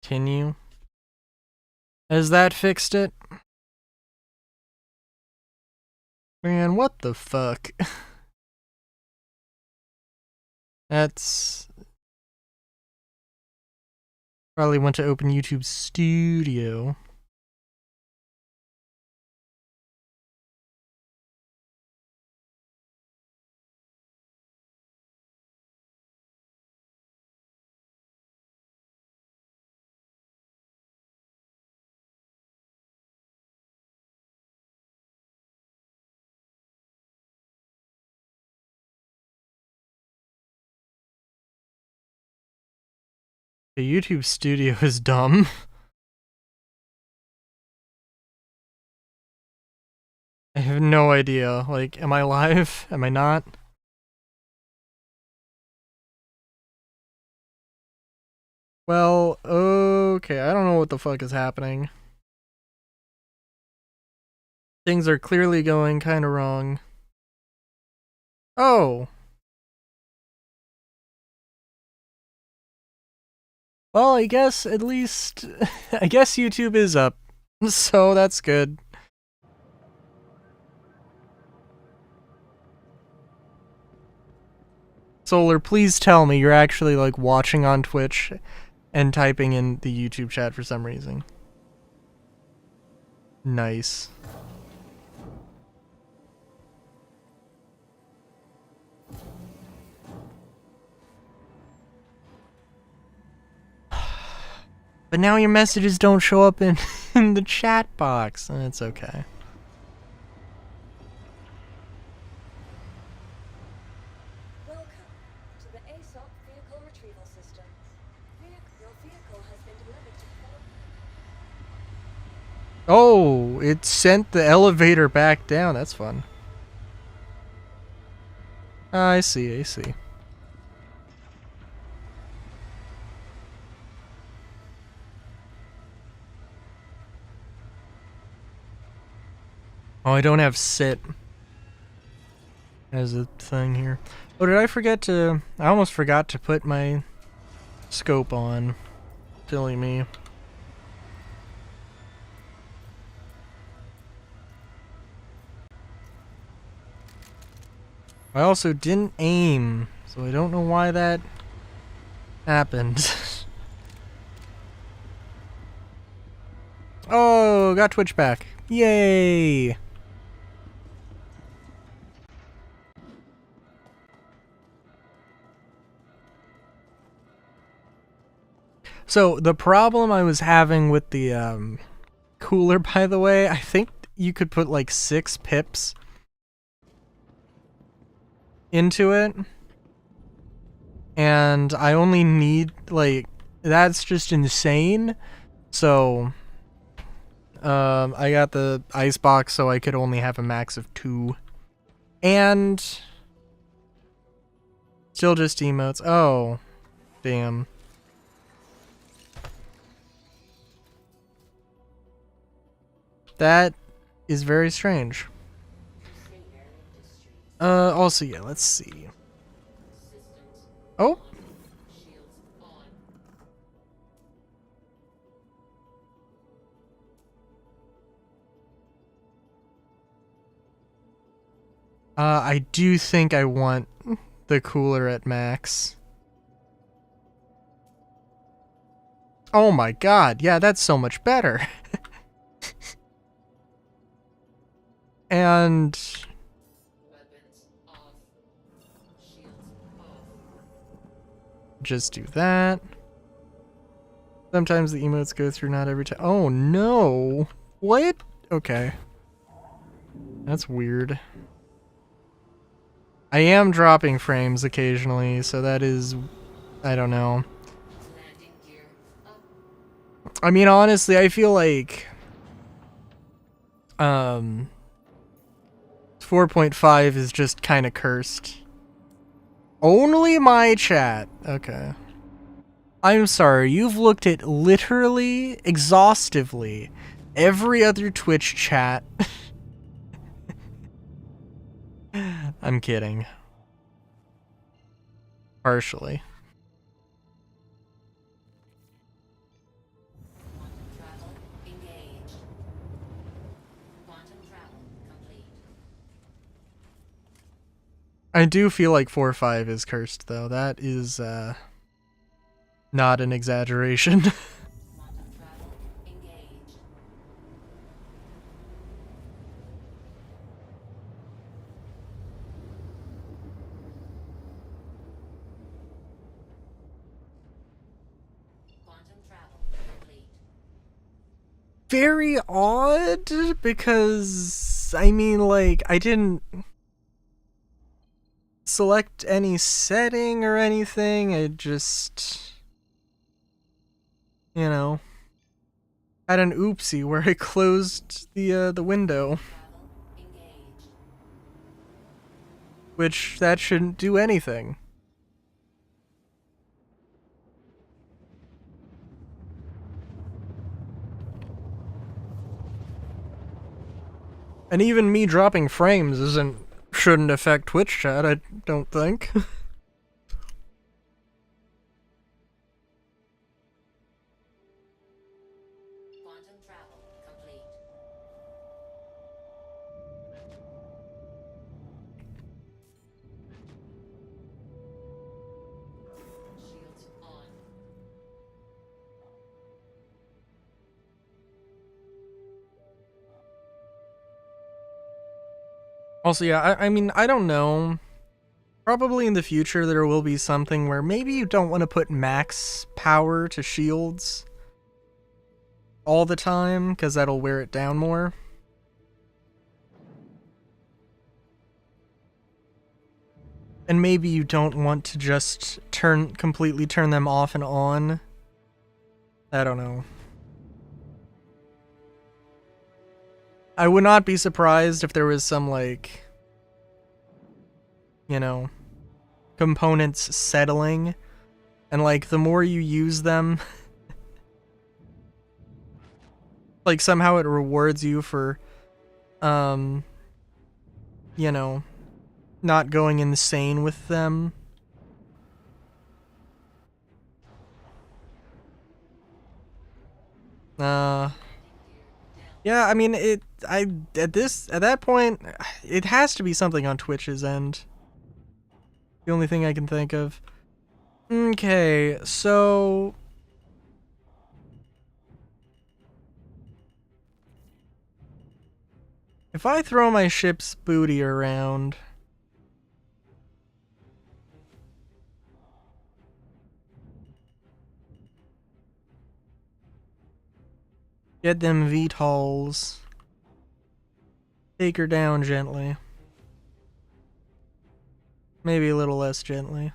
Continue. Has that fixed it? Man, what the fuck? That's... Probably went to open YouTube Studio. The YouTube Studio is dumb. I have no idea. Like, am I live? Am I not? Well, okay, I don't know what the fuck is happening. Things are clearly going kinda wrong. Oh! Well, I guess at least... I guess YouTube is up. So that's good. Solar, please tell me you're actually, like, watching on Twitch and typing in the YouTube chat for some reason. Nice. But now your messages don't show up in, in the chat box. It's okay. Welcome to the ASOP vehicle retrieval system. Your vehicle has been delivered to... Oh, it sent the elevator back down. That's fun. I see, I see. Oh, I don't have sit as a thing here. Oh, did I forget to... I almost forgot to put my scope on. Silly me. I also didn't aim, so I don't know why that happened. Oh, got Twitch back. Yay! So, the problem I was having with the cooler, by the way, I think you could put like 6 pips into it. And I only need, like, that's just insane. So, I got the ice box so I could only have a max of 2. And still just emotes. Oh, damn. That is very strange. Also, yeah, let's see. Oh. I do think I want the cooler at max. Oh my god, yeah, that's so much better. And... just do that. Sometimes the emotes go through, not every time. Oh no! What? Okay. That's weird. I am dropping frames occasionally, so that is... I don't know. I mean, honestly, I feel like... 4.5 is just kind of cursed. Only my chat. Okay. I'm sorry, you've looked at literally, exhaustively, every other Twitch chat. I'm kidding. Partially. I do feel like 4-5 is cursed, though. That is, not an exaggeration. Quantum travel engaged. Quantum travel complete. Very odd, because, I mean, like, I didn't select any setting or anything. I just, you know, had an oopsie where I closed the window, Travel engaged. which that shouldn't do anything. And even me dropping frames shouldn't affect Twitch chat, I don't think. Quantum travel complete. Shields on. Also, yeah, I mean, I don't know. Probably in the future there will be something where maybe you don't want to put max power to shields all the time, because that'll wear it down more. And maybe you don't want to just completely turn them off and on. I don't know. I would not be surprised if there was some, like, you know, components settling, and like the more you use them, like somehow it rewards you for, you know, not going insane with them. Yeah, I mean, at that point, it has to be something on Twitch's end. The only thing I can think of. Okay, so if I throw my ship's booty around, get them VTOLs, take her down gently. Maybe a little less gently.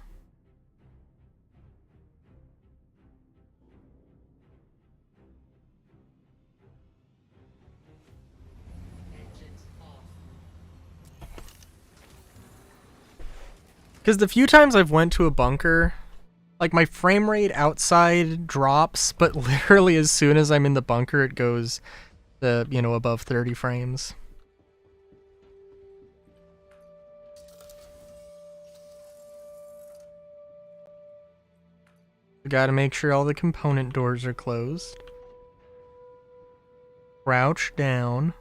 Engines off. Because the few times I've went to a bunker, like my frame rate outside drops, but literally as soon as I'm in the bunker, it goes, above 30 frames. We gotta make sure all the component doors are closed. Crouch down.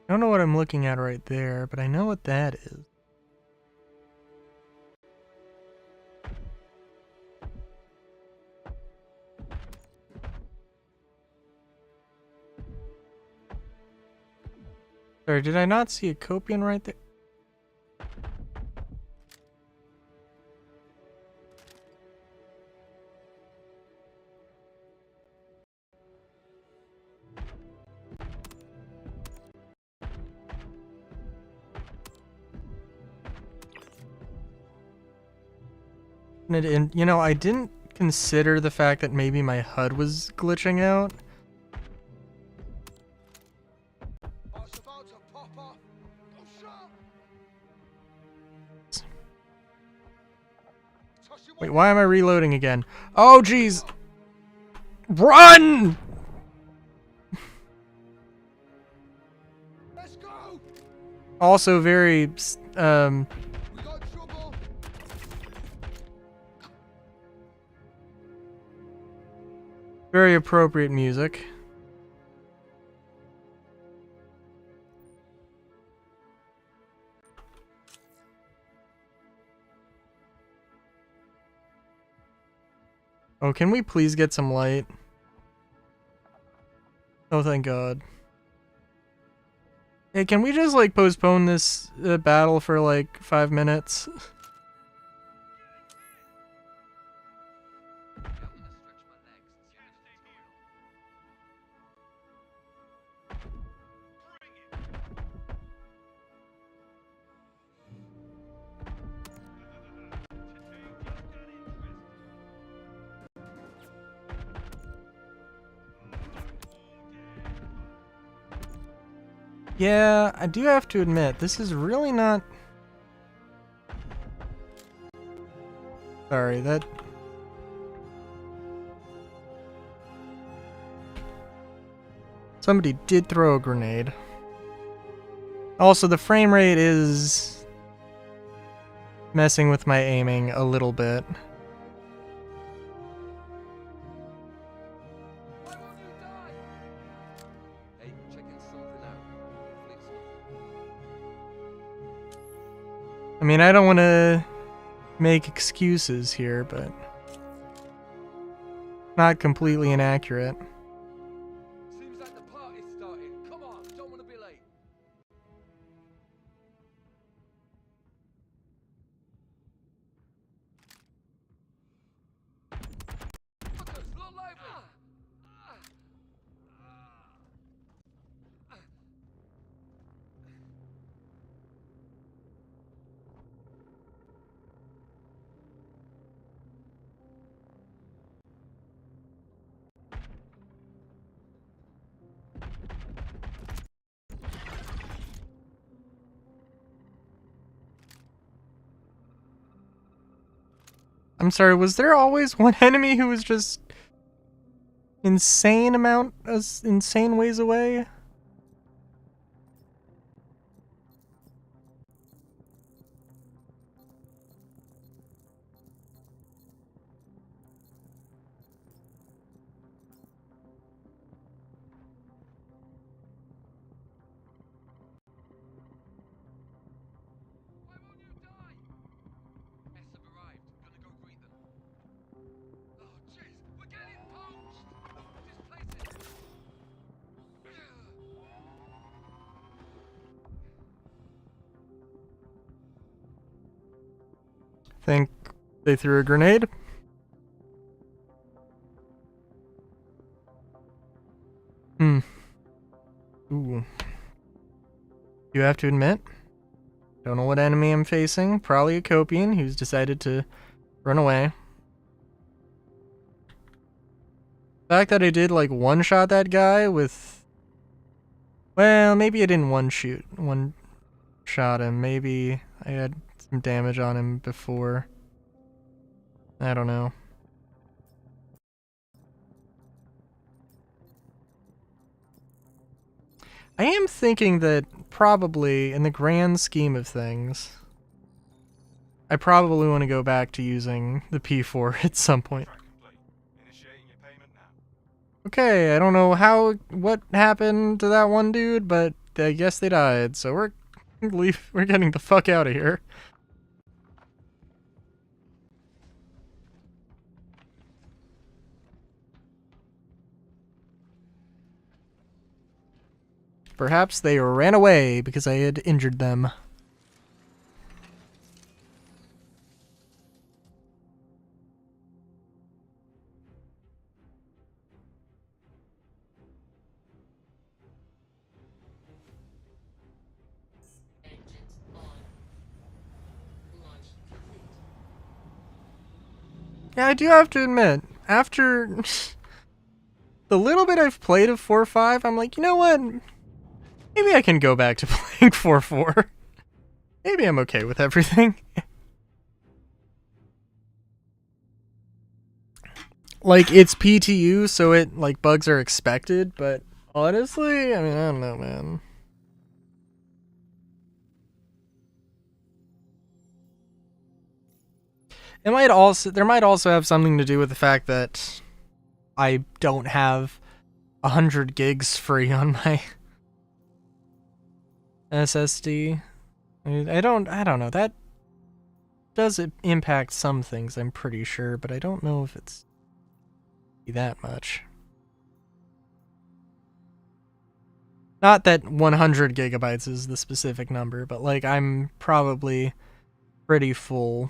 I don't know what I'm looking at right there, but I know what that is. Sorry, did I not see a Copian right there? And I didn't consider the fact that maybe my HUD was glitching out. Wait, why am I reloading again? Oh, jeez. Run! Let's go! Also very, We got trouble! very appropriate music. Oh, can we please get some light? Oh, thank God. Hey, can we just, like, postpone this battle for, like, 5 minutes? Yeah, I do have to admit, this is really not... Sorry, that... Somebody did throw a grenade. Also, the frame rate is... messing with my aiming a little bit. Why won't you die? Hey, checking something out. Hopefully it's nothing. I mean, I don't want to make excuses here, but... Not completely inaccurate. Seems like the party's starting. Come on, don't want to be late. Fuckers, look lively! I'm sorry, was there always one enemy who was just... insane ways away? Why won't you die? S have arrived. Gonna go greet them. Oh, jeez, we're getting poached! Just place it. Think they threw a grenade? Hmm. Ooh. You have to admit, don't know what enemy I'm facing. Probably a Copian who's decided to run away. The fact that I did, like, one-shot that guy with... Well, maybe I didn't one-shot him. Maybe I had some damage on him before. I don't know. I am thinking that probably, in the grand scheme of things, I probably want to go back to using the P4 at some point. Okay, I don't know what happened to that one dude, but I guess they died, so we're getting the fuck out of here. Perhaps they ran away because I had injured them. Engines on. Launch complete. Yeah, I do have to admit, after the little bit I've played of 4.5, I'm like, you know what? Maybe I can go back to playing 4.4. Maybe I'm okay with everything. like it's PTU, so it like bugs are expected, but honestly, I mean, I don't know, man. There might also have something to do with the fact that I don't have 100 gigs free on my SSD. I don't know. That does impact some things, I'm pretty sure, but I don't know if it's that much. Not that 100 gigabytes is the specific number, but like I'm probably pretty full.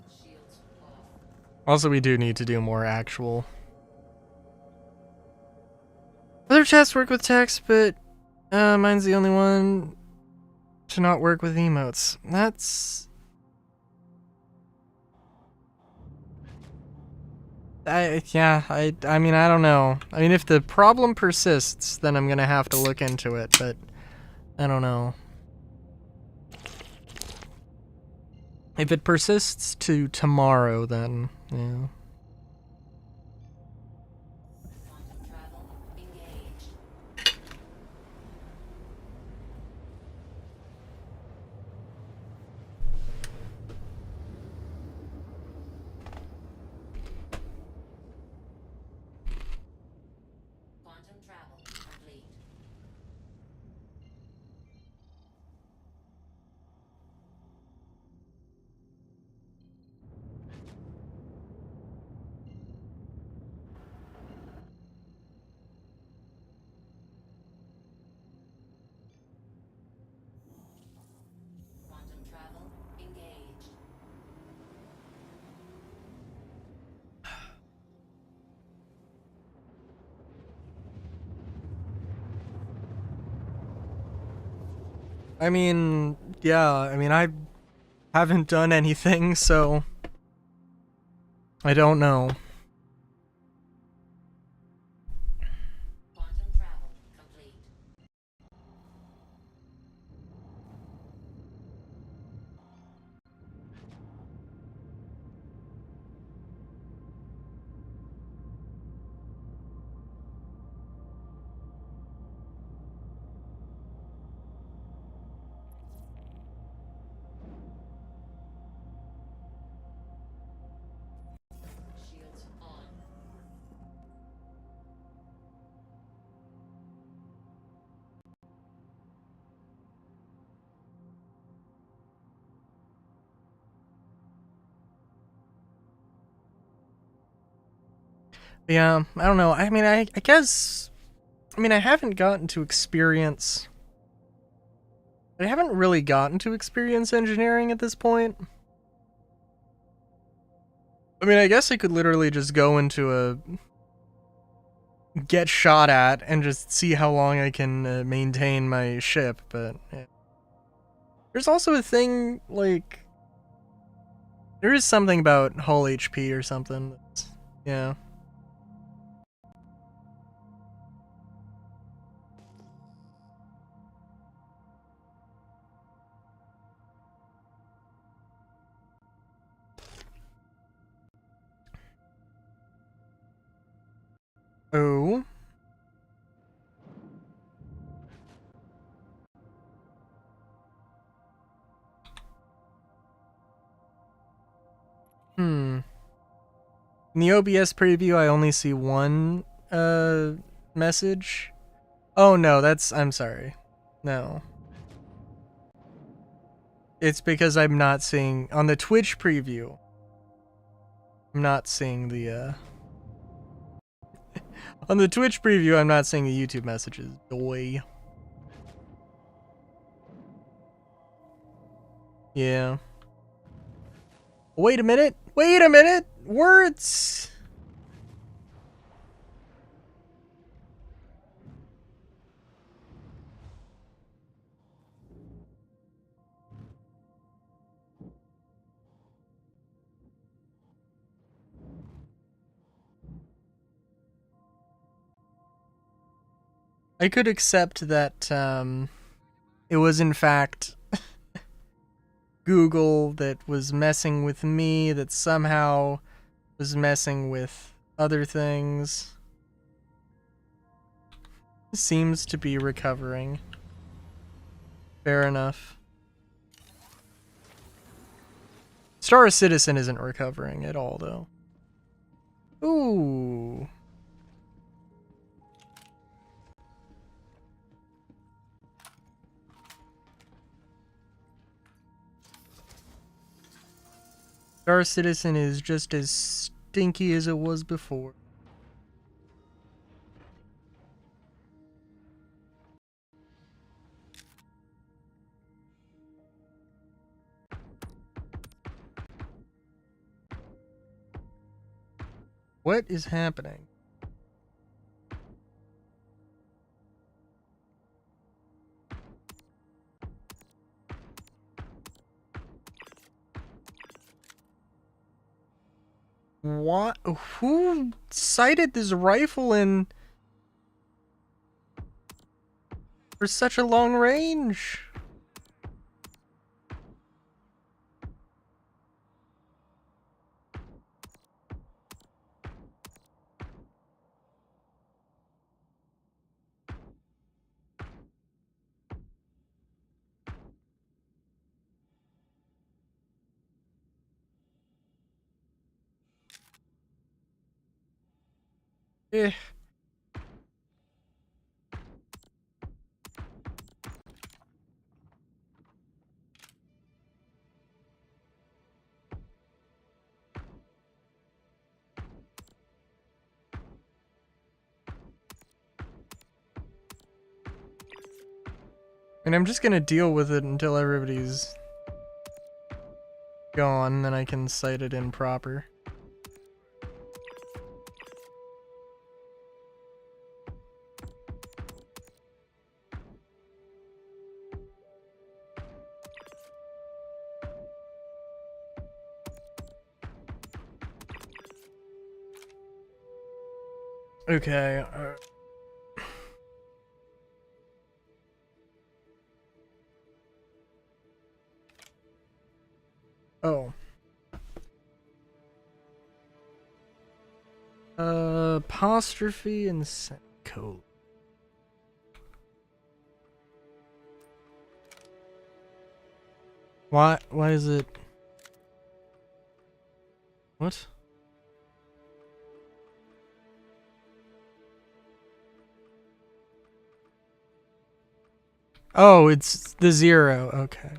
Shields off. Also, we do need to do more actual. Other chats work with text, but mine's the only one to not work with emotes. That's... I mean, I don't know. I mean, if the problem persists, then I'm gonna have to look into it, but I don't know. If it persists to tomorrow, then, yeah. Quantum travel engaged. Quantum travel complete. Quantum travel engaged. I mean, yeah, I mean, I haven't done anything, so I don't know. Quantum travel complete. Shields on. Yeah, I don't know. I mean, I guess... I mean, I haven't gotten to experience... I haven't really gotten to experience engineering at this point. I mean, I guess I could literally just go into a... get shot at and just see how long I can maintain my ship, but... Yeah. There's also a thing, like... There is something about hull HP or something. Yeah. Oh. Hmm. In the OBS preview, I only see one message. Oh no, I'm sorry. No. It's because I'm not seeing on the Twitch preview. I'm not seeing the on the Twitch preview, I'm not seeing the YouTube messages. Doy. Yeah. Wait a minute. Wait a minute. Words. I could accept that it was in fact Google that was messing with me, that somehow was messing with other things. Seems to be recovering. Fair enough. Star Citizen isn't recovering at all, though. Ooh. Star Citizen is just as stinky as it was before. What is happening? What? Who sighted this rifle in for such a long range? Eh. And I'm just gonna deal with it until everybody's gone, then I can sight it in proper. Okay. Oh. Apostrophe and semicolon. Why is it? What? Oh, it's the 0. Okay.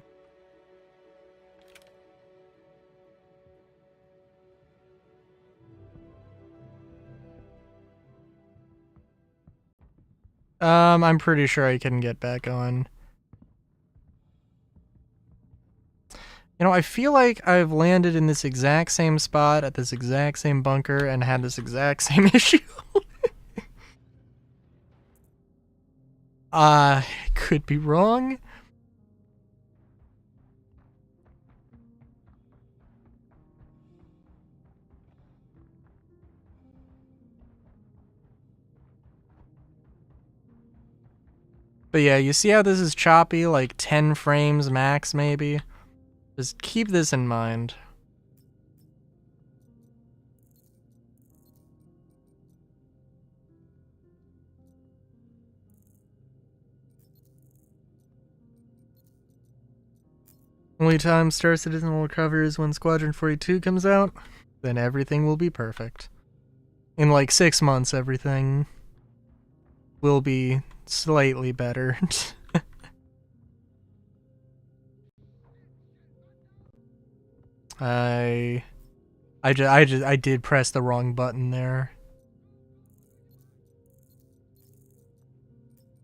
I'm pretty sure I can get back on. You know, I feel like I've landed in this exact same spot at this exact same bunker and had this exact same issue. Could be wrong. But yeah, you see how this is choppy, like 10 frames max maybe? Just keep this in mind. Only time Star Citizen will recover is when Squadron 42 comes out. Then everything will be perfect. In like 6 months, everything will be slightly better. I did press the wrong button there.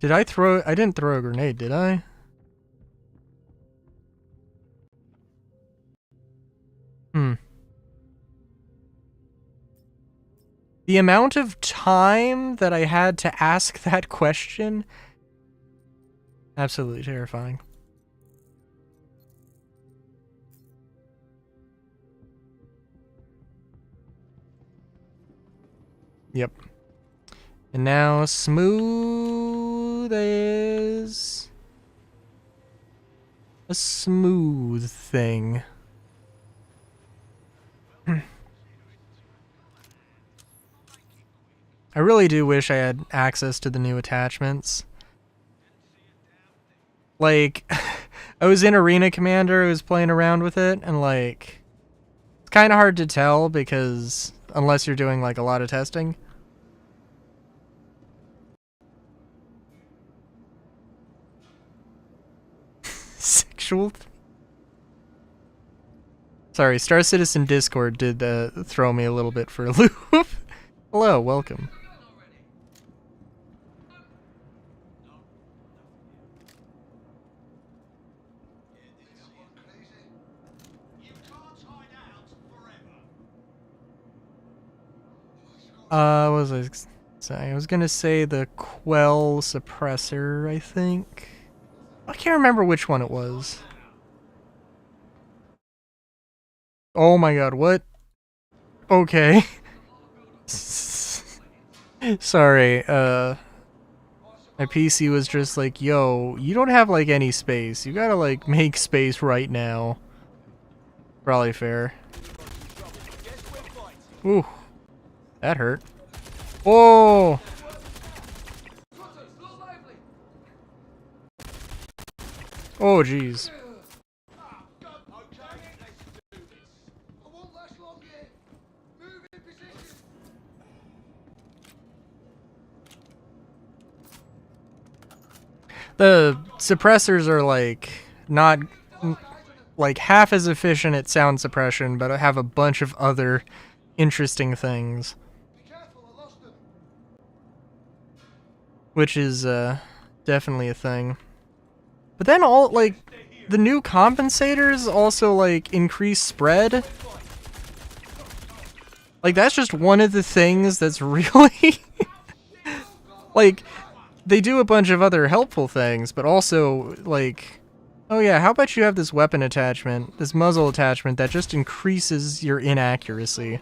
I didn't throw a grenade, did I? The amount of time that I had to ask that question, absolutely terrifying. Yep. And now smooth smooth as a smooth thing. I really do wish I had access to the new attachments. Like, I was in Arena Commander, I was playing around with it, and like, it's kind of hard to tell because unless you're doing like a lot of testing. Sexual. Sorry, Star Citizen Discord did throw me a little bit for a loop. Hello, welcome. What was I saying? I was gonna say the Quell suppressor, I think. I can't remember which one it was. Oh my god, what? Okay. Sorry, my PC was just like, yo, you don't have like any space. You gotta like make space right now. Probably fair. Ooh. That hurt. Oh! Oh, jeez. The suppressors are like not like half as efficient at sound suppression, but have a bunch of other interesting things. Which is definitely a thing. But then all like the new compensators also like increase spread. Like that's just one of the things that's really like they do a bunch of other helpful things, but also like, oh yeah, how about you have this weapon attachment, this muzzle attachment that just increases your inaccuracy.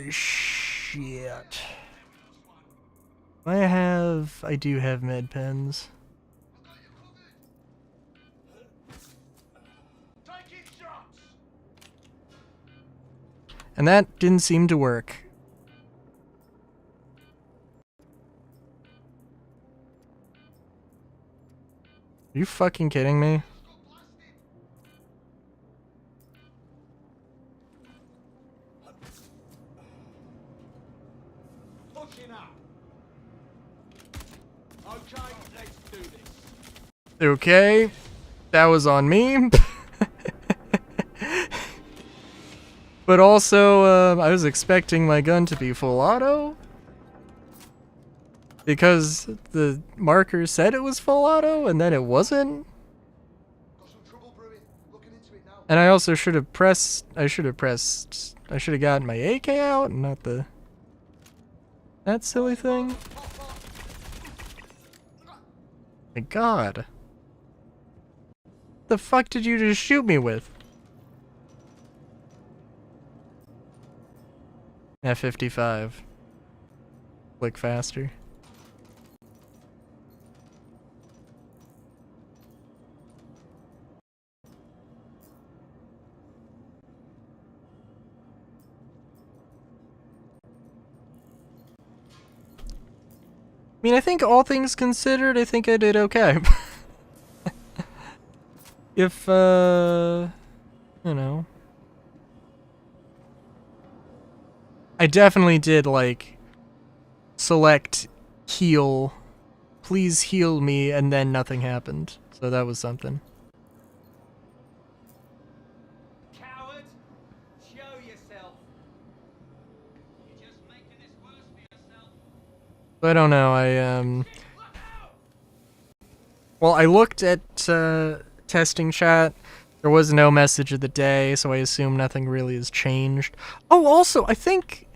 Shit. I do have med pens. And that didn't seem to work. Are you fucking kidding me? Okay, that was on me. But also, I was expecting my gun to be full auto. Because the marker said it was full auto, and then it wasn't. And I also should have I should have gotten my AK out, and not that silly thing. My god. The fuck did you just shoot me with? F-55. Click faster. I mean, I think all things considered, I think I did okay. If, you know. I definitely did, like, select heal. Please heal me, and then nothing happened. So that was something. Coward! Show yourself! You're just making this worse for yourself. I don't know, well, I looked at, testing chat. There was no message of the day, so I assume nothing really has changed. Oh, also, I think...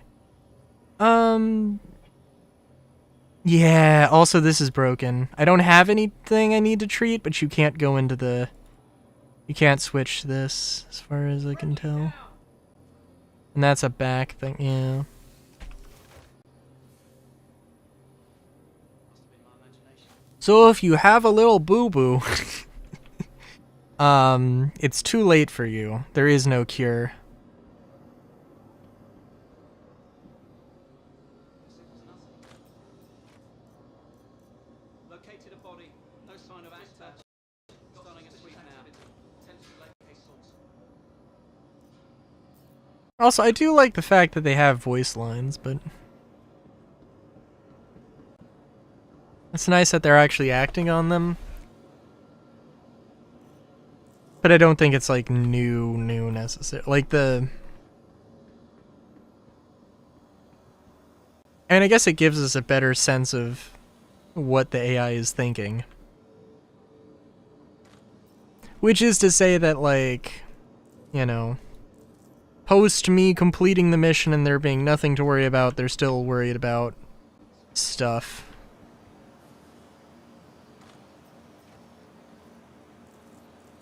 Yeah, also this is broken. I don't have anything I need to treat, but you can't go into the You can't switch this, as far as I can tell. And that's a back thing, yeah. So if you have a little boo-boo, it's too late for you. There is no cure. Located a body. No sign of actor. Starting a sweep now. Potentially locate source. Also, I do like the fact that they have voice lines, but it's nice that they're actually acting on them. But I don't think it's like new necessarily. Like the... And I guess it gives us a better sense of what the AI is thinking. Which is to say that, like, you know, post me completing the mission and there being nothing to worry about, they're still worried about stuff.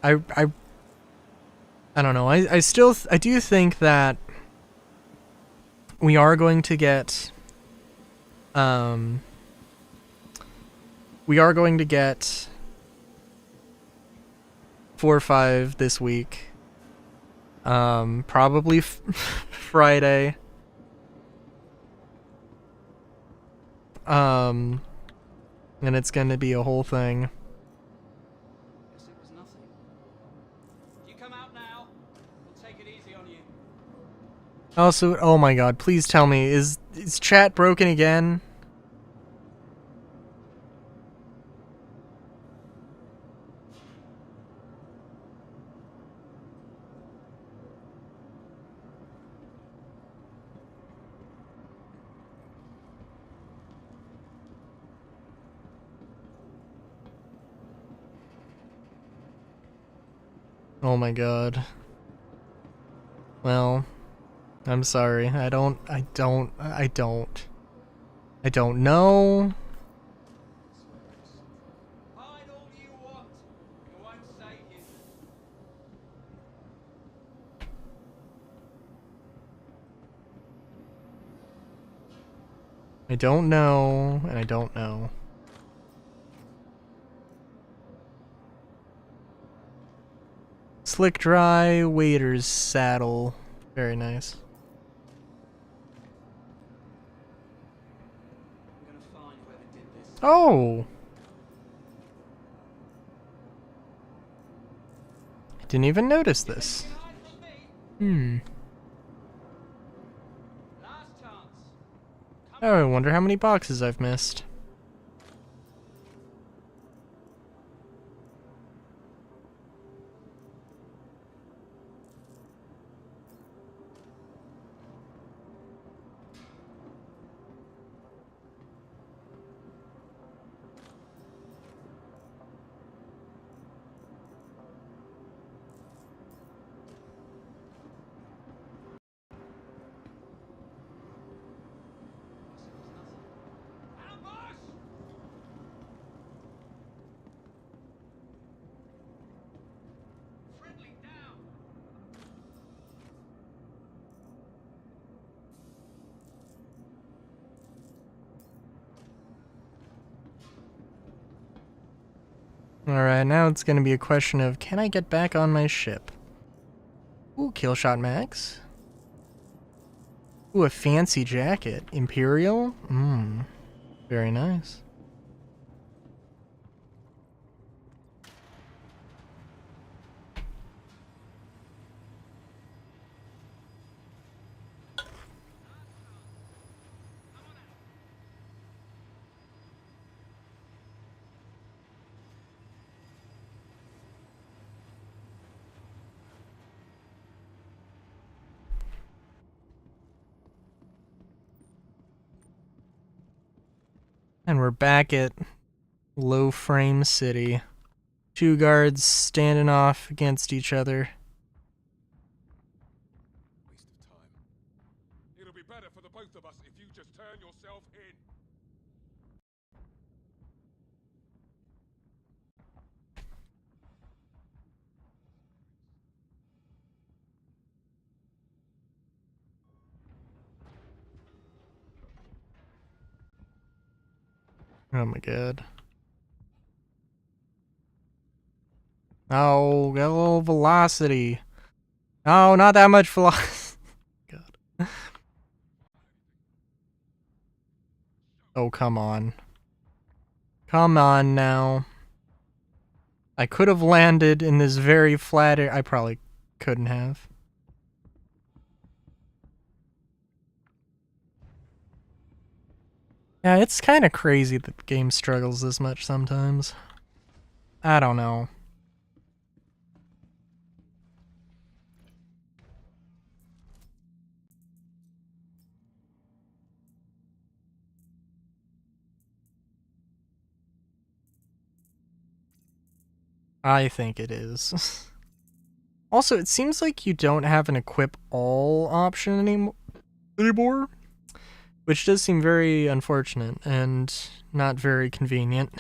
I don't know. I do think that we are going to get 4 or 5 this week. Probably Friday. And it's gonna be a whole thing. Guess it was nothing. You come out now. We'll take it easy on you. Also, oh my god, please tell me, is chat broken again? Oh my god. Well, I'm sorry. I don't know. Hide all you want. It won't save you. I don't know, and I don't know. Slick dry waiter's saddle. Very nice. I'm gonna find whoever did this. Oh! I didn't even notice this. You can hide from me. Hmm. Last chance. Oh, I wonder how many boxes I've missed. Ambush! Friendly down. Alright, now it's gonna be a question of, can I get back on my ship? Ooh, Killshot Max. Ooh, a fancy jacket. Imperial? Mmm. Very nice. And we're back at Low Frame City. 2 guards standing off against each other. Waste of time. It'll be better for the both of us if you just turn yourself in. Oh my god. Oh, get a little velocity. No, not that much velocity. God. Oh, come on. Come on now. I could have landed in this very flat area. I probably couldn't have. Yeah, it's kind of crazy that the game struggles this much sometimes. I don't know. I think it is. Also, it seems like you don't have an equip all option anymore, which does seem very unfortunate and not very convenient.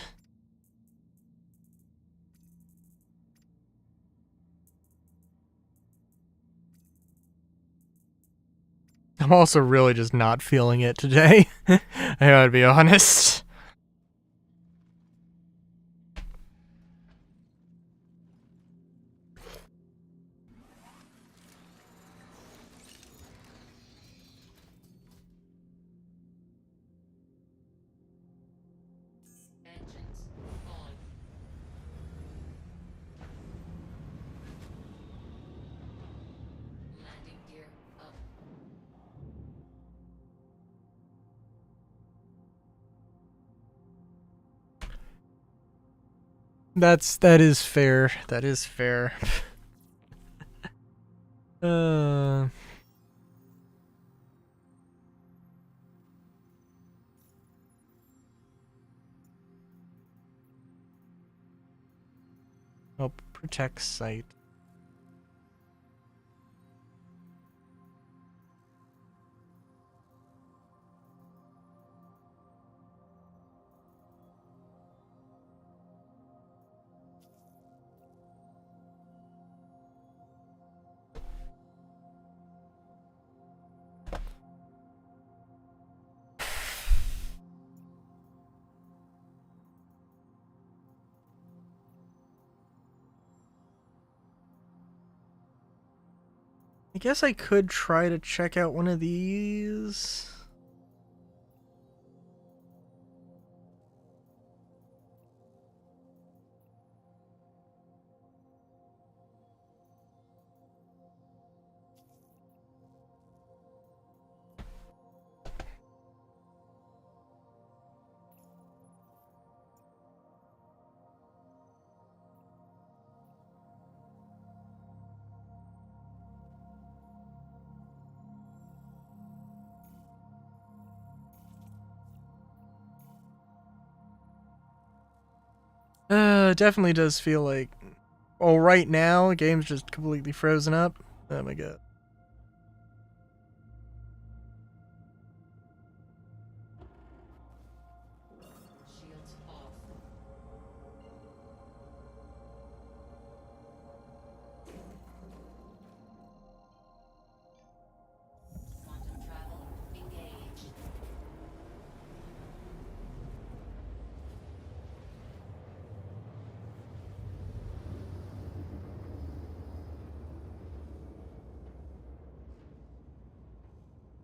I'm also really just not feeling it today. I gotta be honest. Engines on. Landing gear up. That is fair. That is fair. uh Help protect site. I guess I could try to check out one of these. Definitely does feel like, oh, right now, the game's just completely frozen up. Oh my god. Shields off. Quantum travel engaged.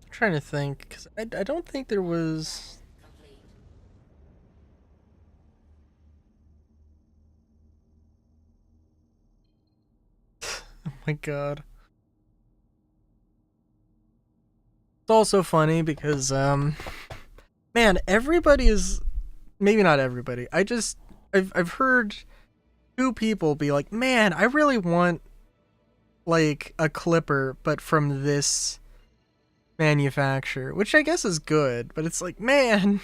I'm trying to think, because I don't think there was... Complete. Oh my god. It's also funny because, man, everybody is... Maybe not everybody. I've heard two people be like, man, I really want, like, a clipper, but from this manufacturer, which I guess is good, but it's like, man,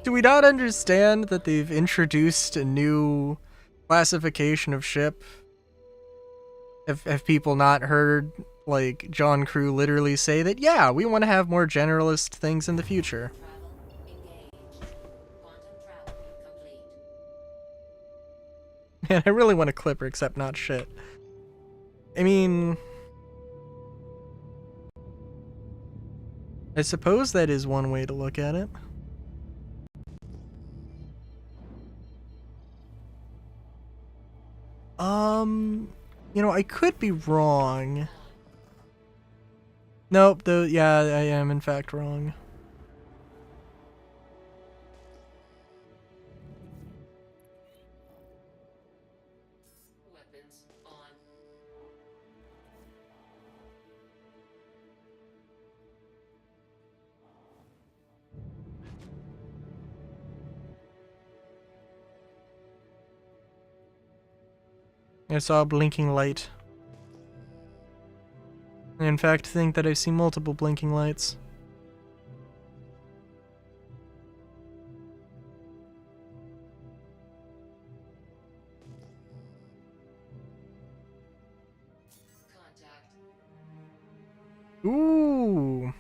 do we not understand that they've introduced a new classification of ship? Have people not heard, like, John Crew literally say that, yeah, we want to have more generalist things in the future? Travel engaged. Quantum travel complete. Man, I really want a clipper, except not shit. I mean... I suppose that is one way to look at it. You know, I could be wrong. Nope, though, yeah, I am in fact wrong. Weapons on. I saw a blinking light. I in fact think that I've seen multiple blinking lights. Contact. Ooh.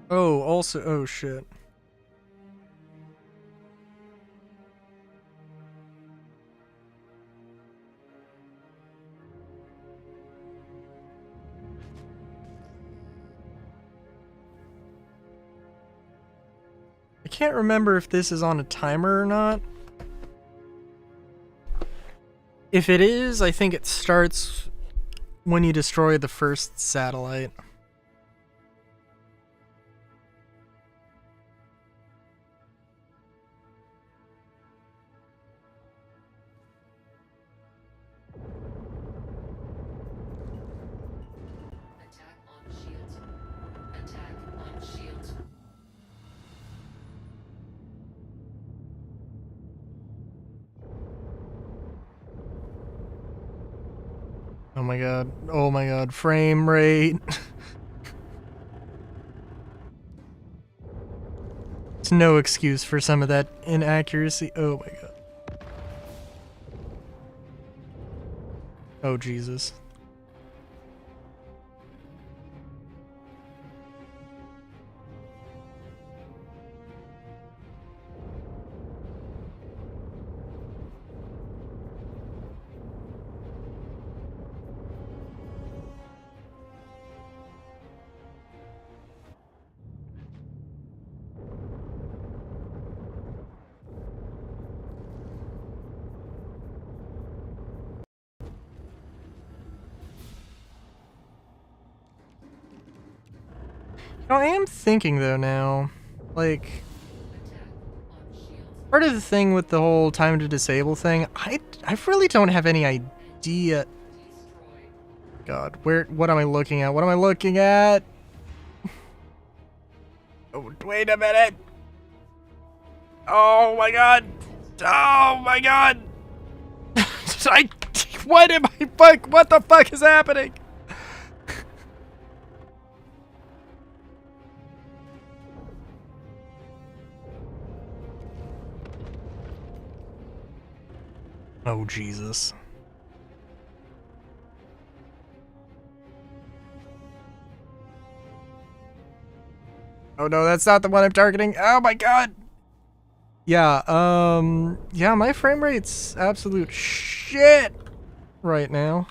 Oh, also, oh shit. I can't remember if this is on a timer or not. If it is, I think it starts when you destroy the first satellite. Attack on shields. Attack on shields. Oh my god. Oh my god. Frame rate. It's no excuse for some of that inaccuracy. Oh my god. Oh Jesus. You know, I am thinking though now, like, Attack on shields. part of the thing with the whole time to disable thing, I really don't have any idea. Destroyed. God, what am I looking at? What am I looking at? Oh, wait a minute. Oh my god. Oh my god. What am I, what the fuck is happening? Oh, Jesus. Oh no, that's not the one I'm targeting. Oh my god. Yeah, yeah, my frame rate's absolute shit right now.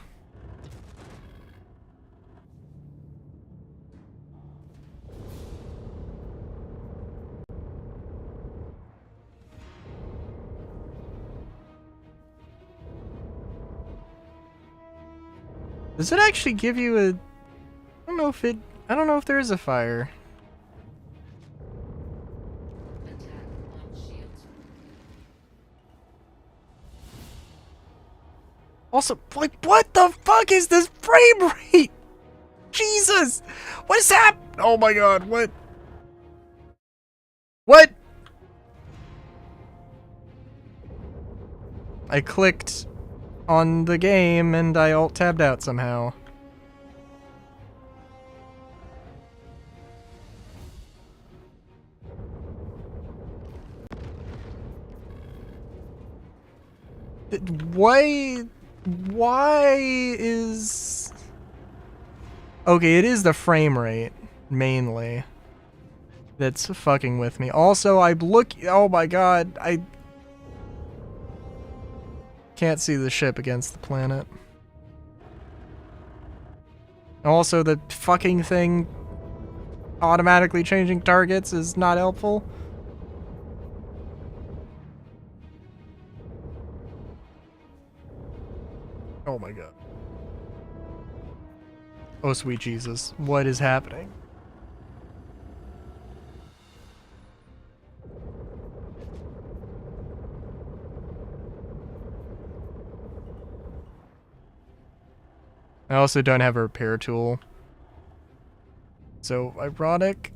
Does it actually give you a... I don't know if there is a fire. Attack on shields. Also, like, what the fuck is this frame rate? Jesus! What is that? Oh my god, what? What? I clicked on the game and I alt-tabbed out somehow. Why is... Okay, it is the frame rate, mainly, that's fucking with me. Also, oh my god, I can't see the ship against the planet. Also, the fucking thing automatically changing targets is not helpful. Oh my god. Oh sweet Jesus, what is happening? I also don't have a repair tool. So ironic.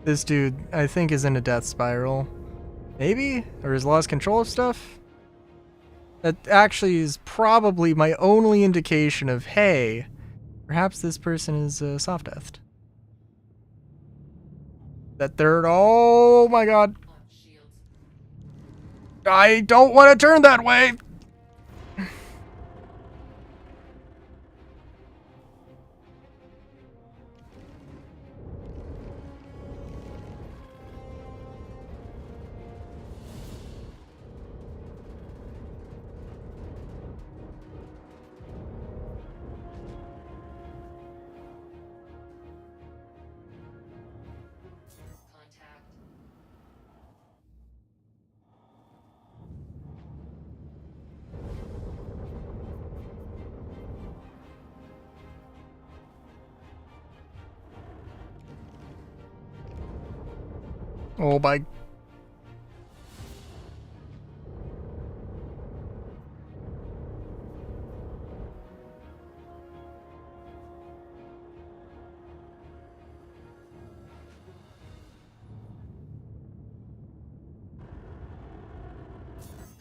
This dude, I think, is in a death spiral. Maybe? Or has lost control of stuff? That actually is probably my only indication of, hey, perhaps this person is soft-deathed. That third, oh my god. On shields. I don't want to turn that way! Contact. Oh my...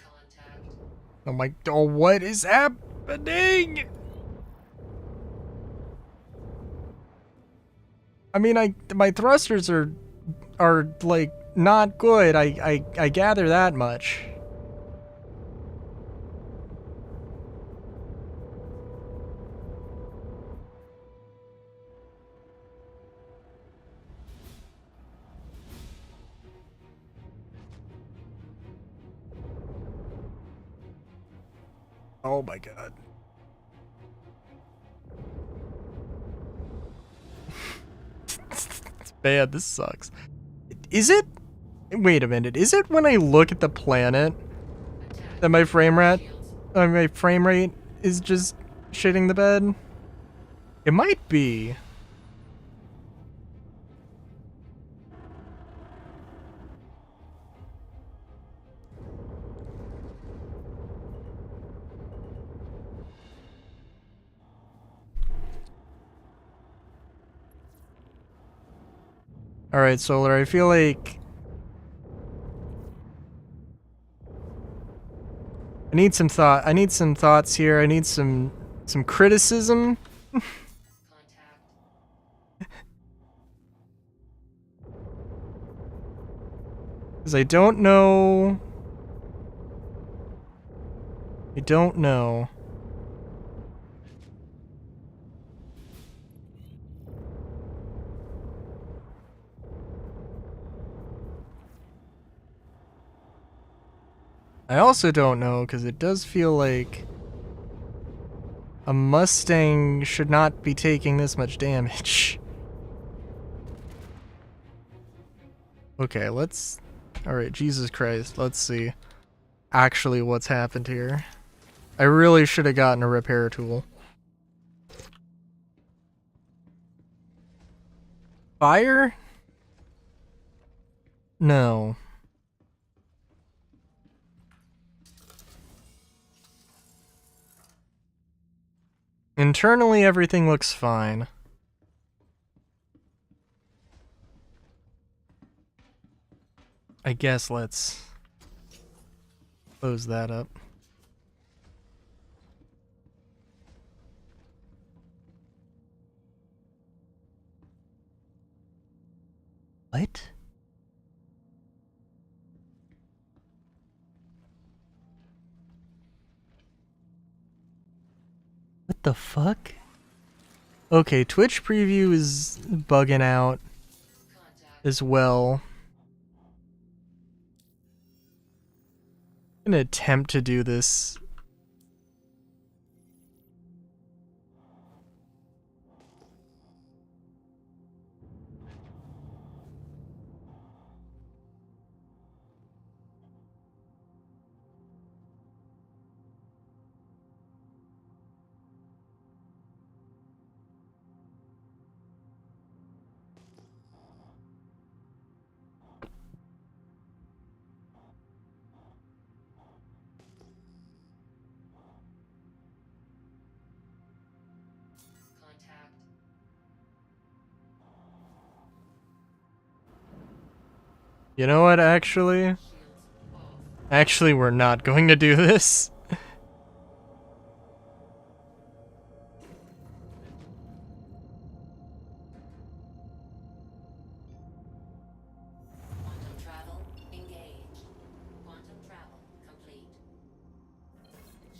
Contact. Oh my... Oh, what is happening? I mean, my thrusters are like not good. I gather that much. Oh my god. It's bad. This sucks. Is it? Wait a minute. Is it when I look at the planet Attack. that my Shields. my frame rate is just shitting the bed? It might be. All right, Solar. I feel like I need some thought. I need some thoughts here. I need some criticism. Contact. Because I don't know. I don't know. I also don't know because it does feel like a Mustang should not be taking this much damage. Okay, let's... Alright, Jesus Christ, let's see actually what's happened here. I really should have gotten a repair tool. Fire? No. Internally, everything looks fine. I guess let's close that up. What? What the fuck? Okay, Twitch preview is bugging out Contact. as well. I'm gonna attempt to do this. Contact. You know what, actually? Shields off. Actually, we're not going to do this. Quantum travel engaged. Quantum travel complete.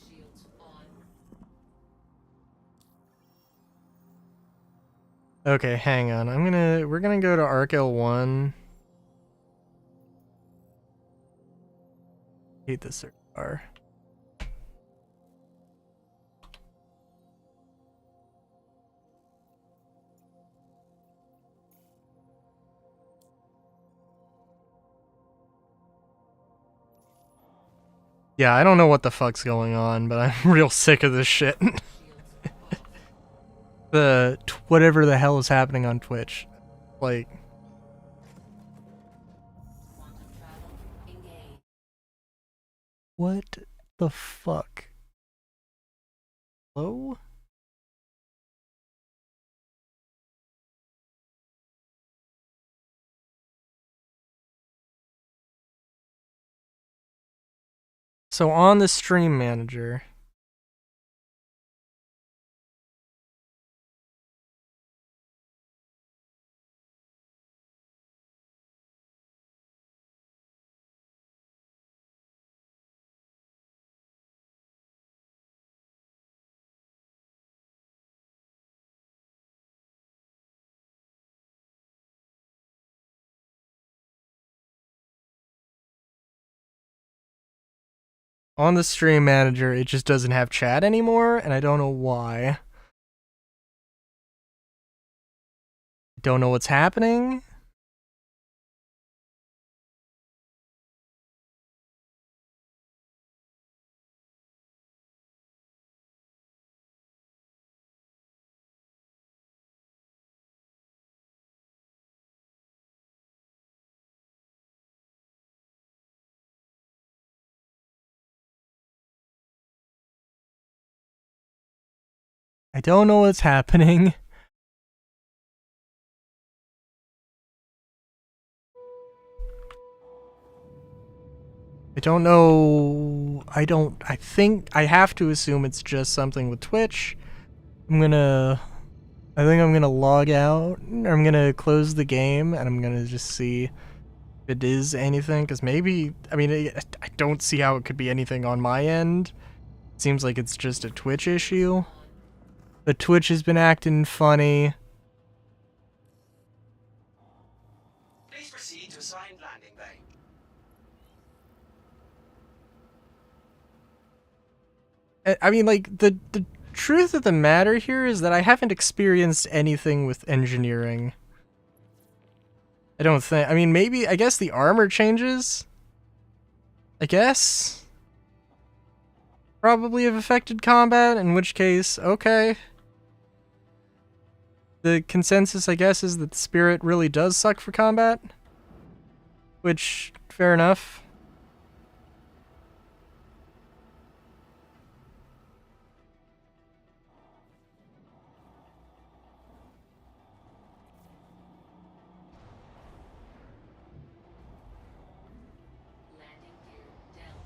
Shields on. Okay, hang on. We're gonna go to Arc L1. Hate this search bar. Yeah, I don't know what the fuck's going on, but I'm real sick of this shit. Shields off. Whatever the hell is happening on Twitch. Like, Quantum travel engaged. what the fuck? Hello? So on the stream manager, it just doesn't have chat anymore, and I don't know why. I don't know what's happening. I don't know what's happening. I don't know. I think I have to assume it's just something with Twitch. I think I'm gonna log out, or I'm gonna close the game, and I'm gonna just see if it is anything, because maybe, I mean, I don't see how it could be anything on my end. It seems like it's just a Twitch issue. The Twitch has been acting funny. Please proceed to assigned landing bay. I mean, like, the truth of the matter here is that I haven't experienced anything with engineering. I don't think. I mean, maybe, I guess the armor changes? I guess? Probably have affected combat, in which case, okay. The consensus, I guess, is that the spirit really does suck for combat. Which, fair enough. Landing gear down.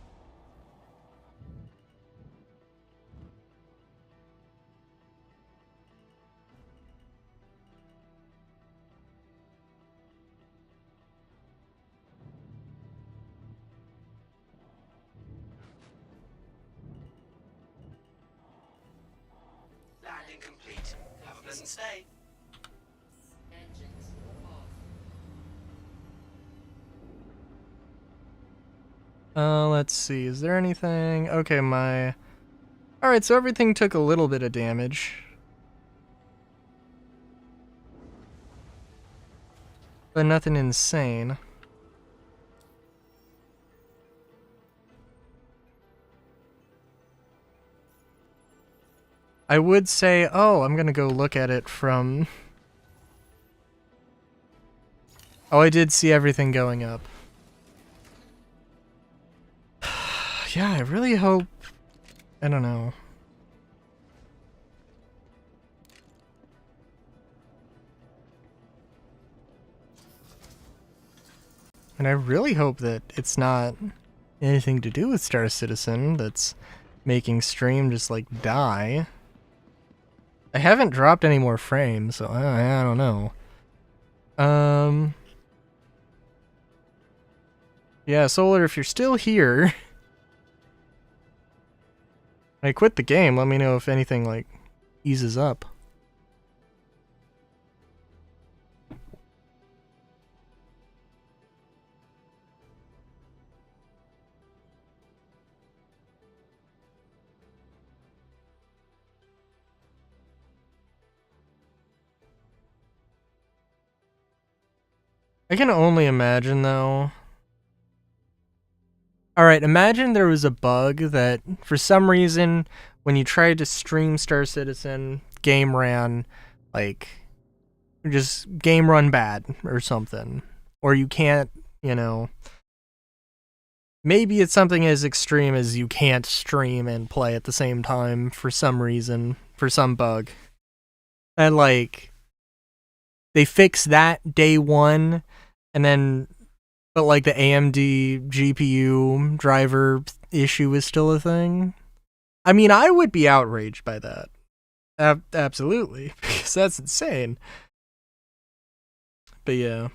Pleasant stay. Engines off. Let's see. Is there anything? Okay, my... Alright, so everything took a little bit of damage. But nothing insane. I would say, oh, I'm gonna go look at it from... Oh, I did see everything going up. Yeah, I really hope... I don't know. And I really hope that it's not anything to do with Star Citizen that's making stream just, like, die. I haven't dropped any more frames, so I don't know. Yeah, Solar, if you're still here... I quit the game, let me know if anything, like, eases up. I can only imagine, though. Alright, imagine there was a bug that, for some reason, when you tried to stream Star Citizen, game ran, like, just game run bad or something. Or you can't, you know... Maybe it's something as extreme as you can't stream and play at the same time for some reason, for some bug. And, like... They fix that day one, and then, but like the AMD GPU driver issue is still a thing. I mean, I would be outraged by that. Absolutely, because that's insane. But yeah.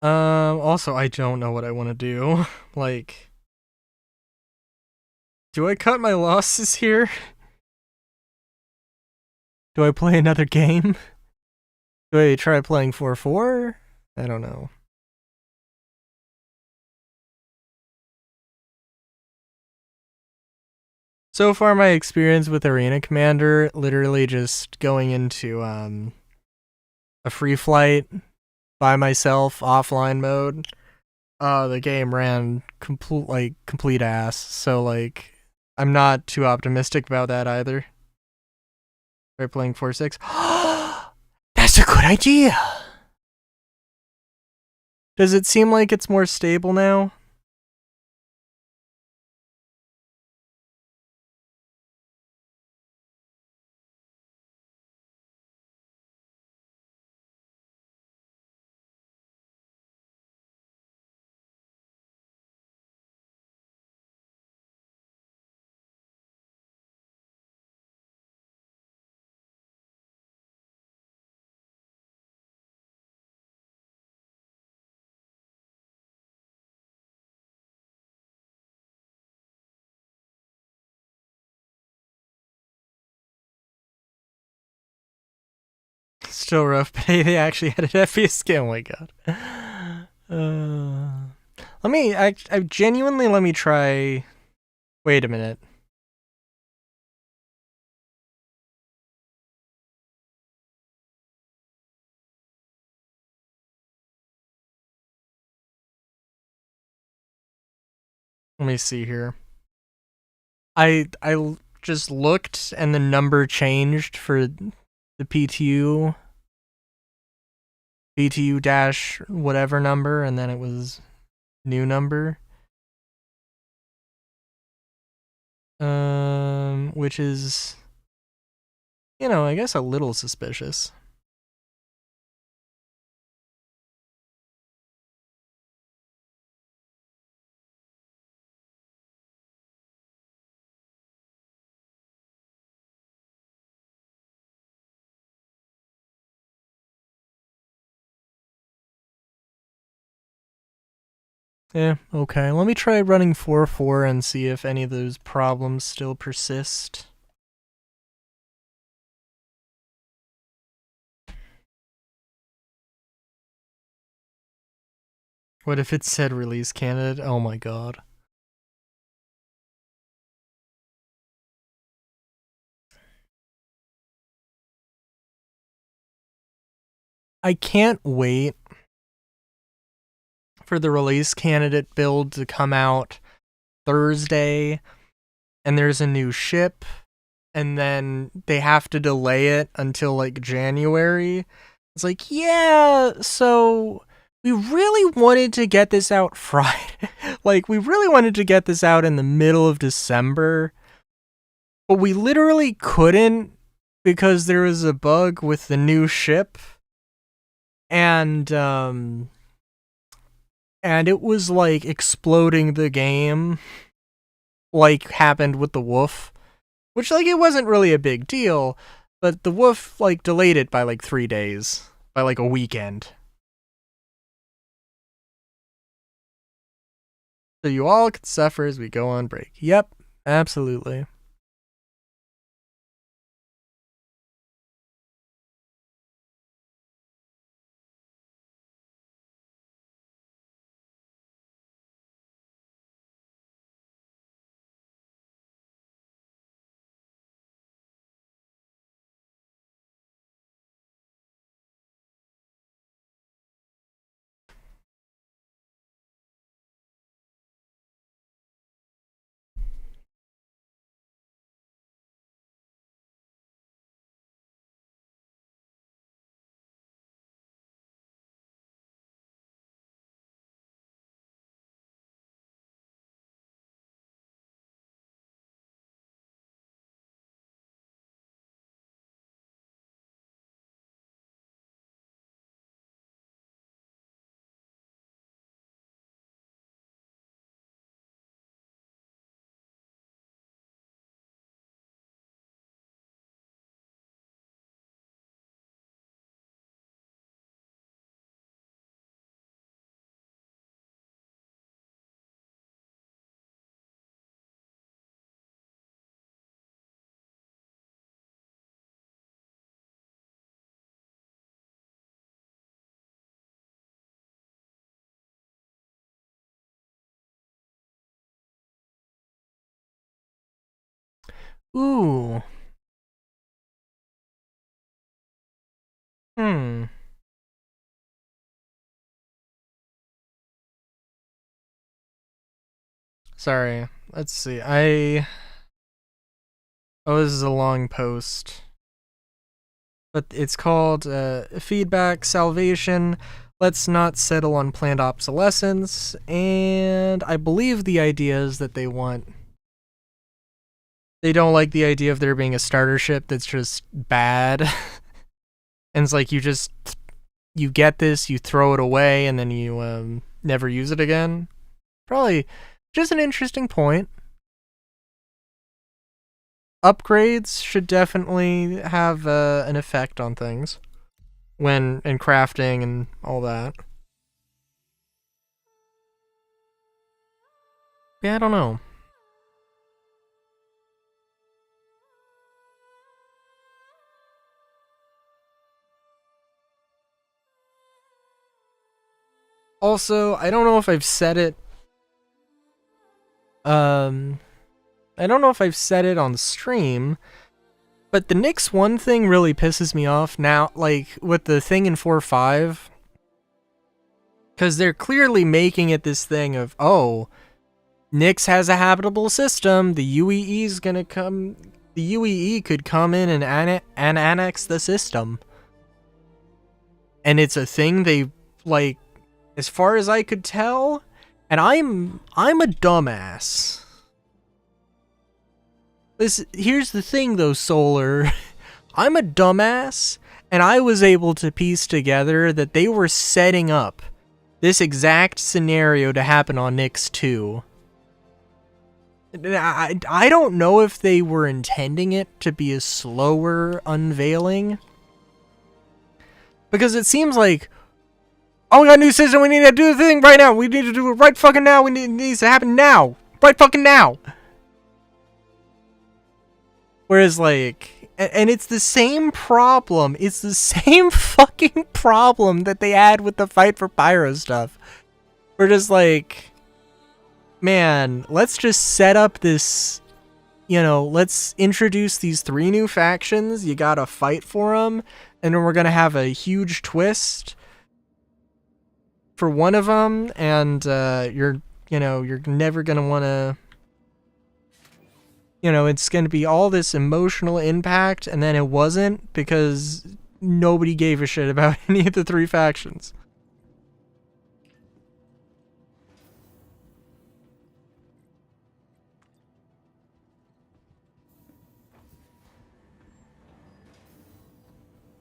Also, I don't know what I want to do. Like, do I cut my losses here? Do I play another game? Do I try playing 4-4? I don't know. So far, my experience with Arena Commander, literally just going into a free flight by myself, offline mode. The game ran complete ass. So like, I'm not too optimistic about that either. Try playing 4-6. That's a good idea. Does it seem like it's more stable now? Still rough, but they actually had an FPS skin. Oh my god. Let me, I genuinely, let me try. Wait a minute. Let me see here. I just looked and the number changed for the PTU dash whatever number, and then it was new number. Which is, you know, I guess a little suspicious. Okay. Let me try running 4.4 and see if any of those problems still persist. What if it said release candidate? Oh my god. I can't wait for the release candidate build to come out Thursday, and there's a new ship, and then they have to delay it until like January. It's like, yeah, so we really wanted to get this out Friday. Like, we really wanted to get this out in the middle of December, but we literally couldn't because there was a bug with the new ship. And it was like exploding the game, like happened with the Wolf, which like it wasn't really a big deal, but the Wolf like delayed it by like 3 days, by like a weekend. So you all could suffer as we go on break. Yep, absolutely. Ooh. Hmm. Sorry. Let's see. Oh, this is a long post. But it's called Feedback Salvation. Let's not settle on planned obsolescence. And I believe the idea is that they don't like the idea of there being a starter ship that's just bad. And it's like you get this, you throw it away, and then you never use it again. Probably just an interesting point. Upgrades should definitely have an effect on things when in crafting and all that. Yeah, I don't know. Also, I don't know if I've said it. I don't know if I've said it on stream, but the Nyx 1 thing really pisses me off now, like with the thing in 4.5. Because they're clearly making it this thing of, oh, Nyx has a habitable system, the UEE's gonna come, the UEE could come in and annex the system. And it's a thing they, like, as far as I could tell, and I'm a dumbass. Here's the thing though, Solar. I'm a dumbass, and I was able to piece together that they were setting up this exact scenario to happen on Nyx 2. I don't know if they were intending it to be a slower unveiling. Because it seems like Oh, we got a new system. We need to do the thing right now. We need to do it right fucking now. It needs to happen now. Right fucking now. Whereas, like, and it's the same problem. It's the same fucking problem that they had with the fight for Pyro stuff. We're just like, man, let's just set up this, you know, let's introduce these 3 new factions. You gotta fight for them. And then we're gonna have a huge twist for one of them. And you're never gonna want to, you know, it's going to be all this emotional impact, and then it wasn't because nobody gave a shit about any of the 3 factions.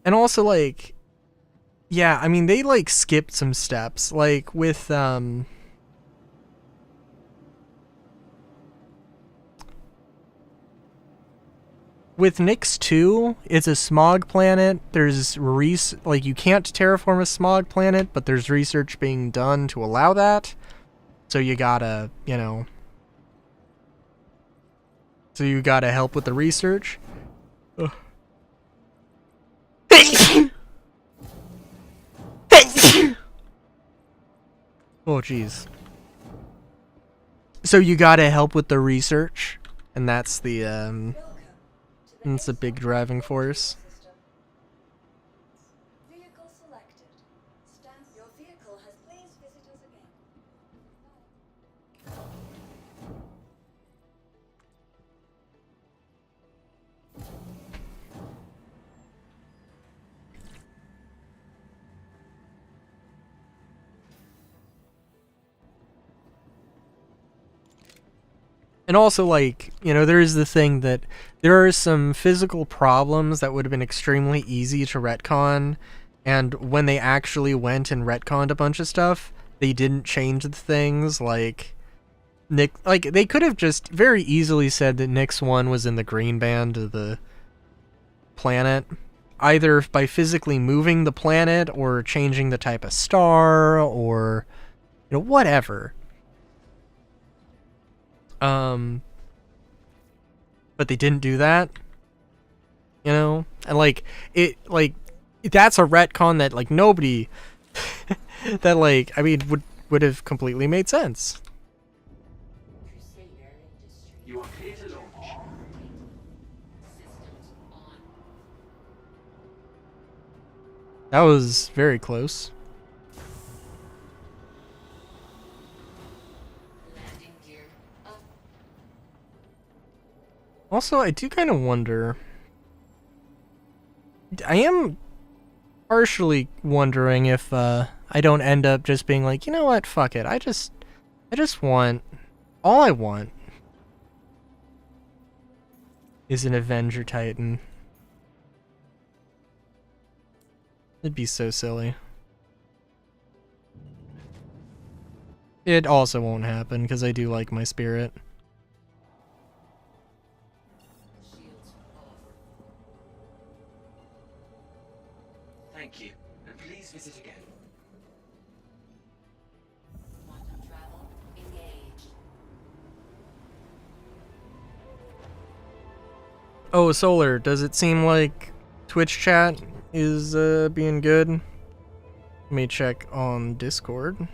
And also, like, yeah, I mean, they, like, skipped some steps, like, with, with Nyx 2, it's a smog planet. There's like, you can't terraform a smog planet, but there's research being done to allow that. So you gotta, you know, so you gotta help with the research. Ugh. Oh, jeez. So you gotta help with the research, and that's the, Welcome to the that's a big ASOP driving vehicle force. system. Vehicle selected. Staff, your vehicle has please visit us again. And also, like, you know, there is the thing that there are some physical problems that would have been extremely easy to retcon, and when they actually went and retconned a bunch of stuff, they didn't change the things, like, they could have just very easily said that Nyx 1 was in the green band of the planet, either by physically moving the planet, or changing the type of star, or, you know, whatever. But they didn't do that, you know? And, like, that's a retcon that, like, nobody, that, like, I mean, would have completely made sense. Crusader Industries. You are clear to launch. Systems on. That was very close. Landing gear up. Also, I do kind of wonder, I am partially wondering if, I don't end up just being like, you know what, fuck it, I just want, all I want is an Avenger Titan. It'd be so silly. It also won't happen, because I do like my spirit. Shields off. Thank you, and please visit again. Quantum travel engaged. Oh, Solar, does it seem like Twitch chat is being good? Let me check on Discord.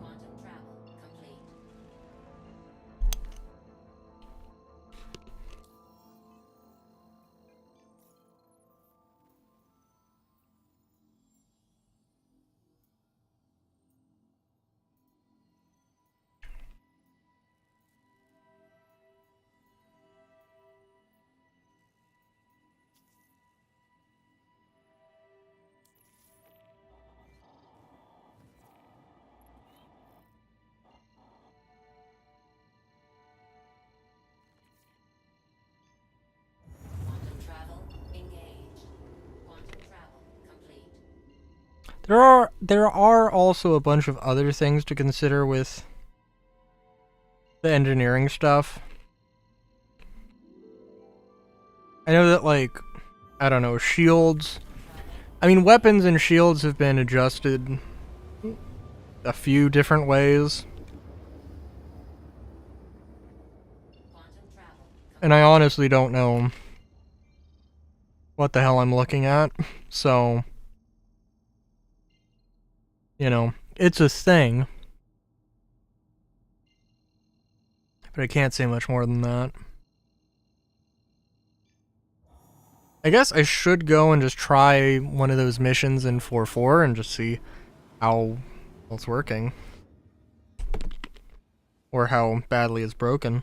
Quantum travel complete. There are also a bunch of other things to consider with the engineering stuff. I know that, like, I don't know, shields. I mean, weapons and shields have been adjusted a few different ways. Quantum travel. And I honestly don't know what the hell I'm looking at. So, you know, it's a thing. But I can't say much more than that. I guess I should go and just try one of those missions in 4.4 and just see how it's working. Or how badly it's broken.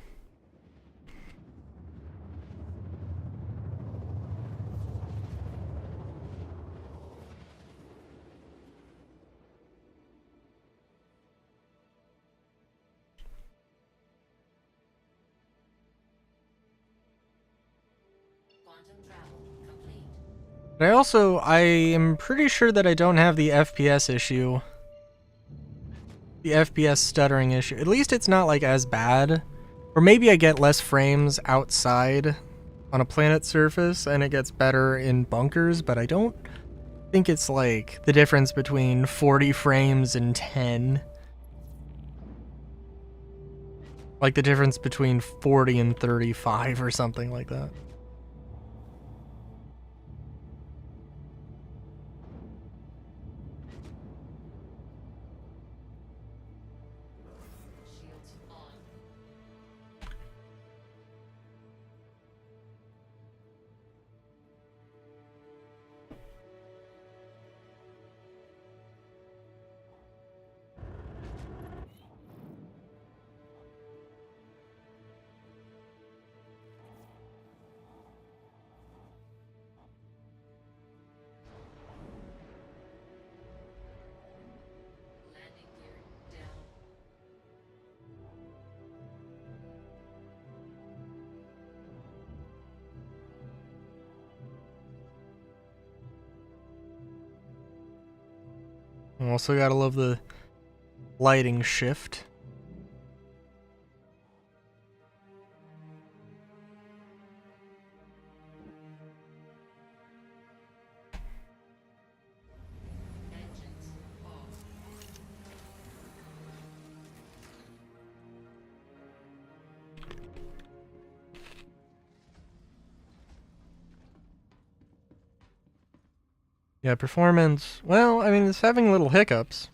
Quantum travel complete. But I am pretty sure that I don't have the FPS issue. The FPS stuttering issue. At least it's not like as bad. Or maybe I get less frames outside on a planet's surface and it gets better in bunkers, but I don't think it's like the difference between 40 frames and 10. Like the difference between 40 and 35 or something like that. Shields on. Landing gear down. Also gotta love the lighting shift. Engines off. Yeah, performance. Well, I mean, it's having little hiccups.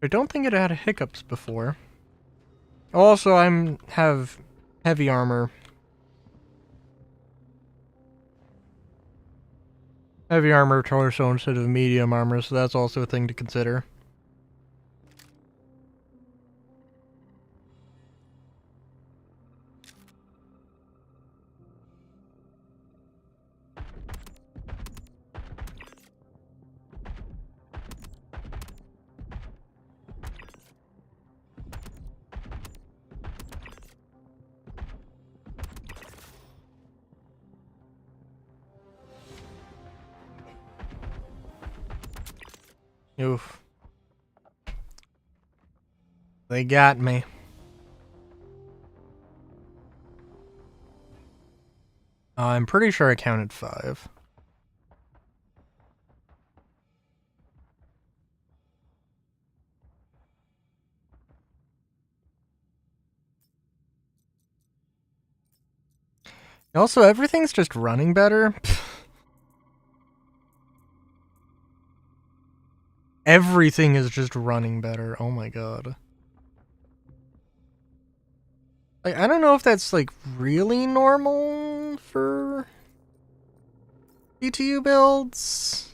I don't think it had hiccups before. Also, have heavy armor. Heavy armor torso instead of medium armor, so that's also a thing to consider. Oof. They got me. I'm pretty sure I counted 5. Also, everything's just running better. Everything is just running better. Oh my god. Like, I don't know if that's like really normal for GTU builds.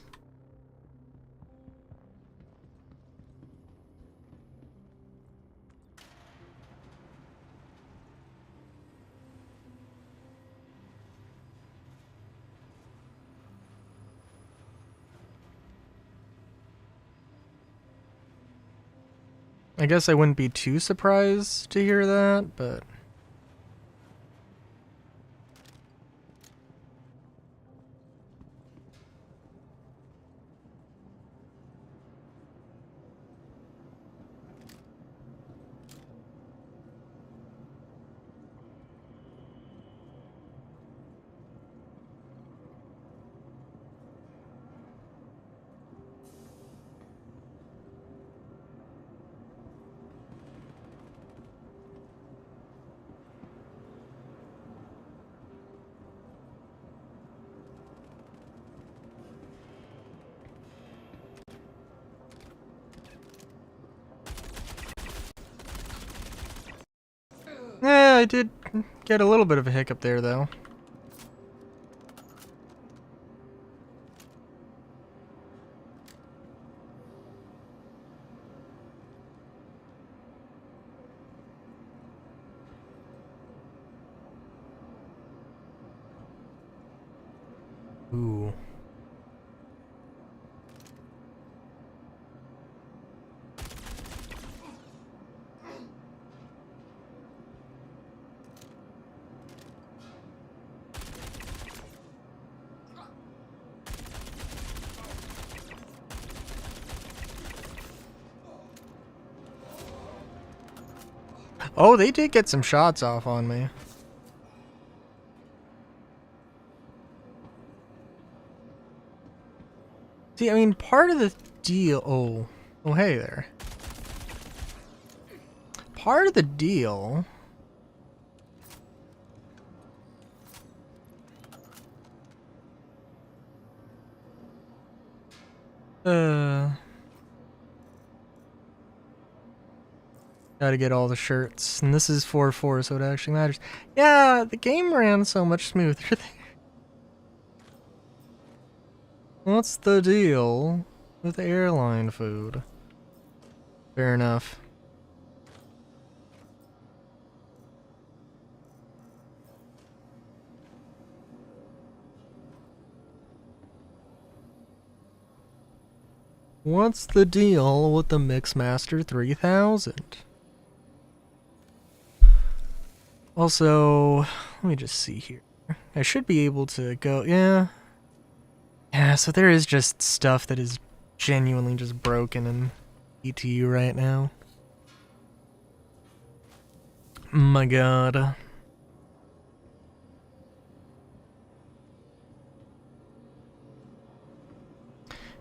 I guess I wouldn't be too surprised to hear that, but I did get a little bit of a hiccup there, though. Ooh. Oh, they did get some shots off on me. See, I mean, part of the deal... Oh, hey there. Part of the deal... Gotta get all the shirts. And this is 4-4, so it actually matters. Yeah, the game ran so much smoother there. What's the deal with airline food? Fair enough. What's the deal with the Mixmaster 3000? Also, let me just see here. I should be able to go, yeah. Yeah, so there is just stuff that is genuinely just broken in ETU right now. My god.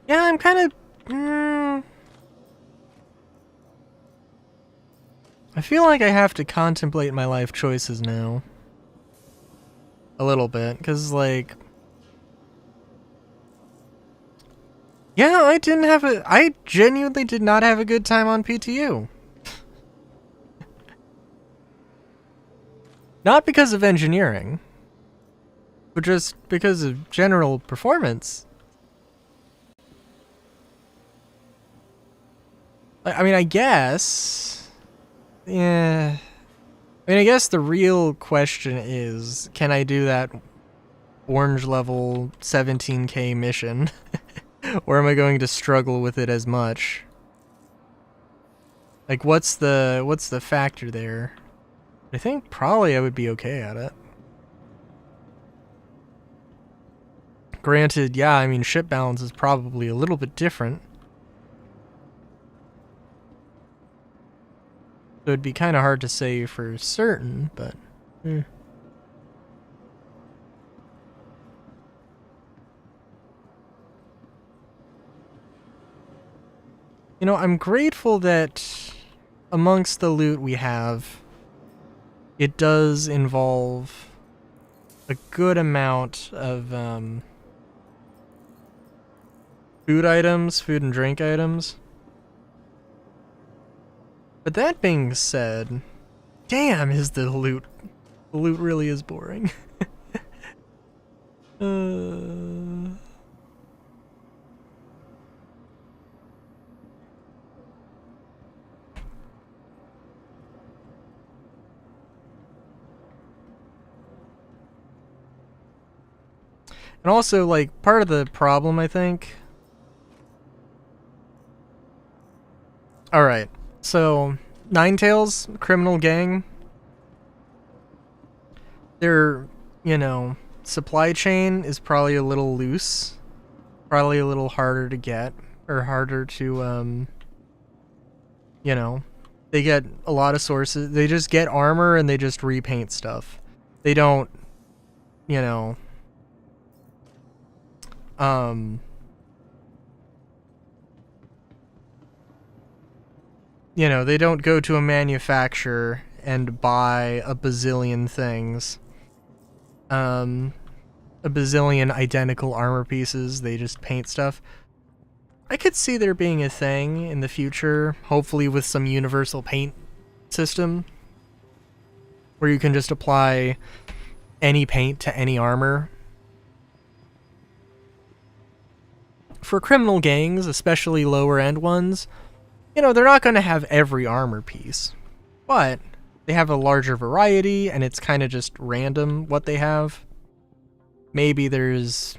Yeah, I'm kind of... I feel like I have to contemplate my life choices now. A little bit, because, like... Yeah, I genuinely did not have a good time on PTU. Not because of engineering, but just because of general performance. I mean, I guess... Yeah... I mean, I guess the real question is, can I do that orange level 17k mission? Or am I going to struggle with it as much? Like, what's the factor there? I think probably I would be okay at it. Granted, yeah, I mean, ship balance is probably a little bit different. So it'd be kind of hard to say for certain, but... You know, I'm grateful that amongst the loot we have, it does involve a good amount of food items, food and drink items. But that being said, damn, is the loot really is boring. And also, like, part of the problem, I think... Alright, so, Ninetales, criminal gang, their, you know, supply chain is probably a little loose, probably a little harder to get, or harder to, you know, they get a lot of sources, they just get armor and they just repaint stuff. They don't, you know... You know, they don't go to a manufacturer and buy a bazillion things. A bazillion identical armor pieces, they just paint stuff. I could see there being a thing in the future, hopefully with some universal paint system. where you can just apply any paint to any armor. For criminal gangs, especially lower end ones, you know, they're not going to have every armor piece, but they have a larger variety and it's kind of just random what they have. Maybe there's,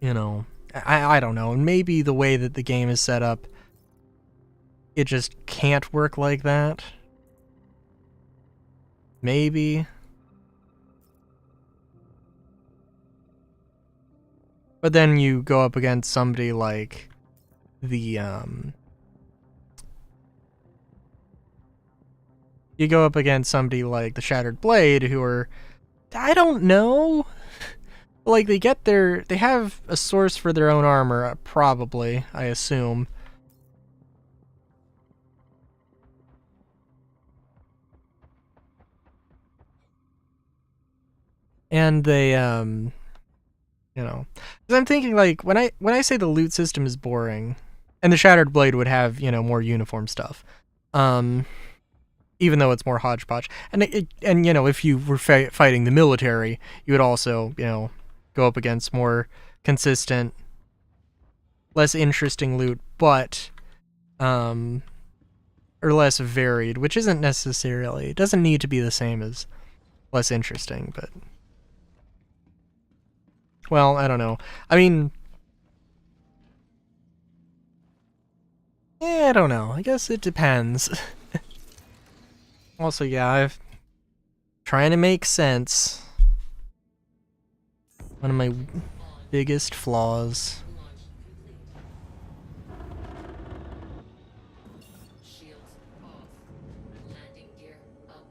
you know, I don't know, and maybe the way that the game is set up, it just can't work like that. Maybe. But then you go up against somebody like the, you go up against somebody like the Shattered Blade, who are, I don't know, like they have a source for their own armor, probably, I assume. And they, you know, 'cause I'm thinking like when I say the loot system is boring, and the Shattered Blade would have, you know, more uniform stuff, even though it's more hodgepodge, and you know, if you were fighting the military, you would also, you know, go up against more consistent, less interesting loot, but or less varied, which isn't necessarily, it doesn't need to be the same as less interesting, but well, I don't know. I mean, I don't know. I guess it depends. Also, yeah, I'm trying to make sense. One of my biggest flaws. Shields off. Landing gear up.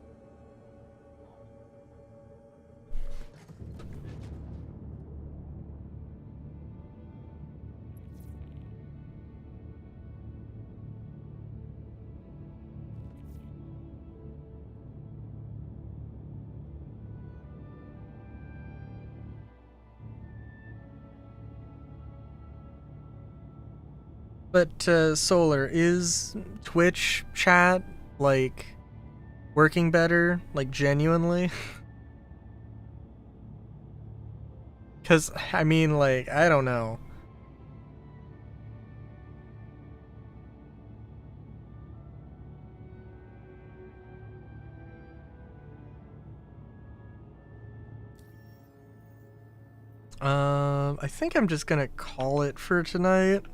But, Solar, is Twitch chat, like, working better? Like, genuinely? Because, I mean, like, I don't know. I think I'm just gonna call it for tonight.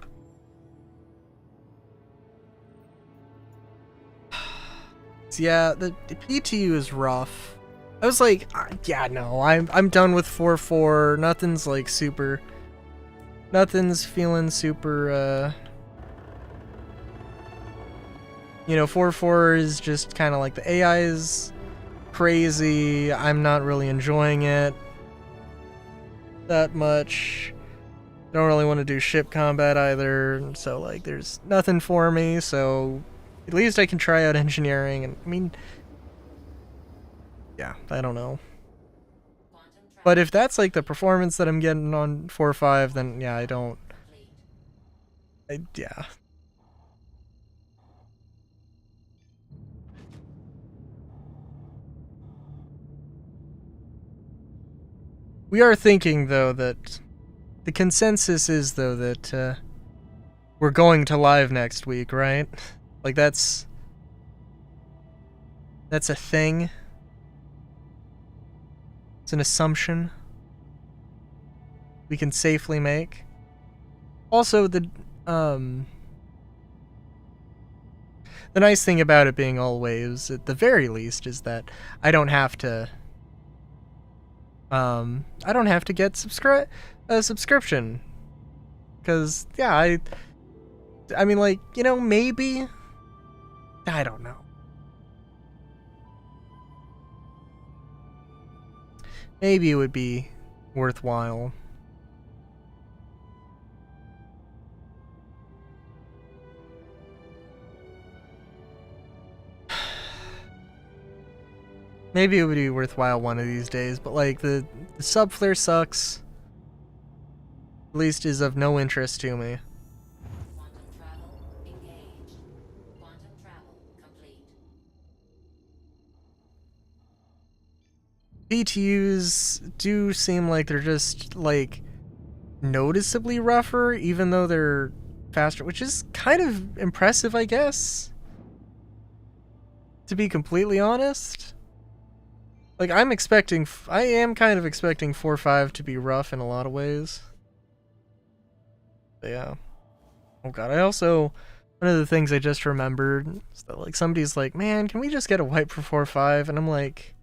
Yeah, the PTU is rough. I was like, yeah, no, I'm done with 4-4. Nothing's like super. Nothing's feeling super. You know, 4-4 is just kind of like the AI is crazy. I'm not really enjoying it that much. Don't really want to do ship combat either. So like, there's nothing for me. So at least I can try out engineering. And I mean, yeah, I don't know. But if that's like the performance that I'm getting on 4-5, then yeah, I don't. Yeah. We are thinking though that the consensus is though that we're going to live next week, right? Like that's a thing. It's an assumption we can safely make. Also, the nice thing about it being all waves, at the very least, is that I don't have to get a subscription. Cause yeah, I mean, like, you know, maybe, I don't know. Maybe it would be worthwhile. Maybe it would be worthwhile one of these days, but like the subflare sucks. At least is of no interest to me. Quantum travel engaged. Quantum travel complete. VTUs do seem like they're just like noticeably rougher, even though they're faster, which is kind of impressive, I guess. To be completely honest, like I am kind of expecting 4.5 to be rough in a lot of ways. But yeah. Oh god, one of the things I just remembered is that like somebody's like, man, can we just get a wipe for 4.5? And I'm like,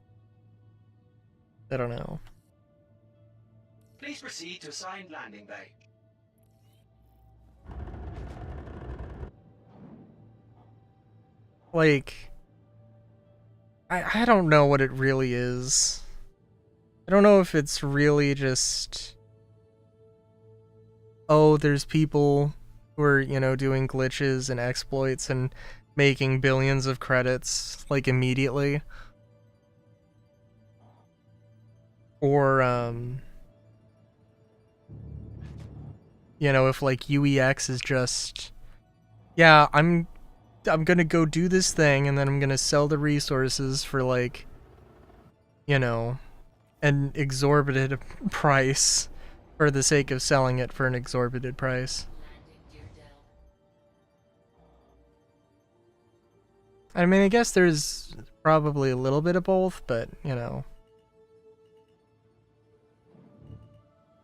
I don't know. Please proceed to assigned landing bay. Like, I don't know what it really is. I don't know if it's really just, oh, there's people who are, doing glitches and exploits and making billions of credits, like, immediately. Or, if, like, UEX is just, yeah, I'm gonna go do this thing, and then I'm gonna sell the resources for, like, an exorbitant price for the sake of selling it for an exorbitant price. I mean, I guess there's probably a little bit of both, but,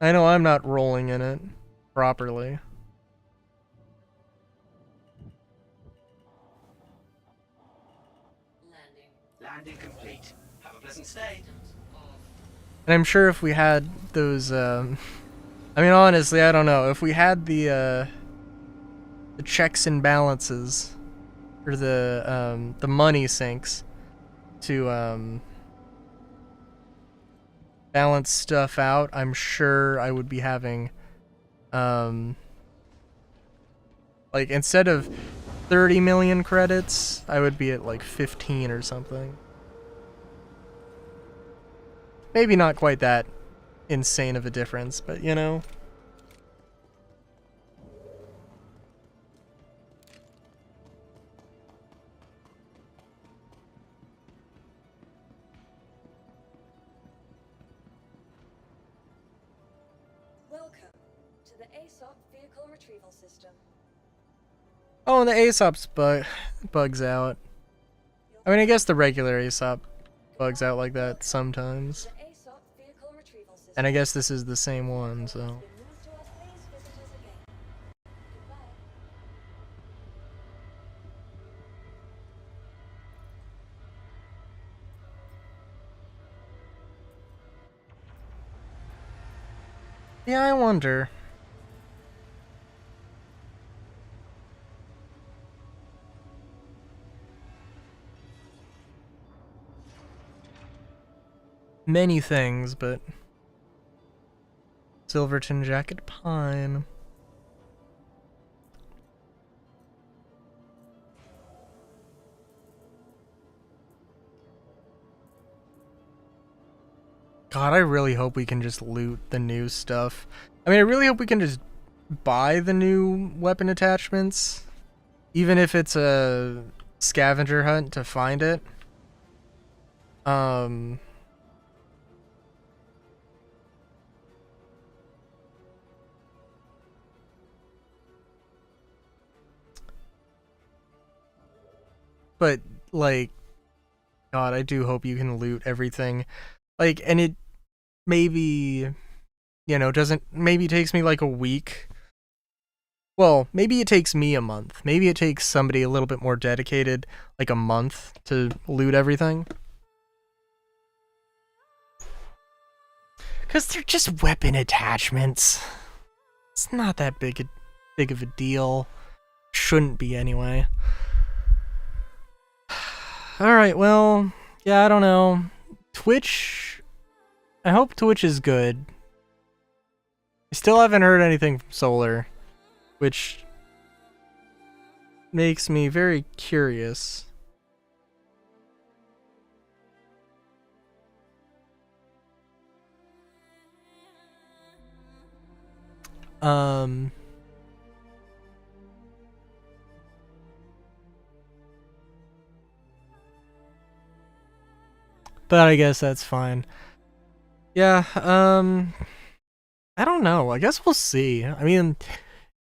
I know I'm not rolling in it properly. Landing complete. Have a pleasant stay. And I'm sure if we had those, I mean, honestly, I don't know. If we had the checks and balances, or the money sinks to, balance stuff out, I'm sure I would be having, like, instead of 30 million credits, I would be at, like, 15 or something. Maybe not quite that insane of a difference, but, Welcome to the ASOP vehicle retrieval system. Oh, and the ASOP's bugs out. I mean, I guess the regular ASOP bugs out like that sometimes. The ASOP vehicle retrieval system. And I guess this is the same one, so. Been moved to us. Please visit us again. Goodbye. Yeah, I wonder. Many things, but Silverton Jacket Pine. God, I really hope we can just loot the new stuff. I mean, I really hope we can just buy the new weapon attachments, even if it's a scavenger hunt to find it. But, like, God, I do hope you can loot everything. Like, and it maybe, maybe takes me like a week. Well, maybe it takes me a month. Maybe it takes somebody a little bit more dedicated, like a month, to loot everything. Because they're just weapon attachments. It's not that big of a deal. Shouldn't be, anyway. Alright, well, yeah, I don't know. Twitch, I hope Twitch is good. I still haven't heard anything from Solar, which makes me very curious. But I guess that's fine. Yeah, I don't know. I guess we'll see. I mean,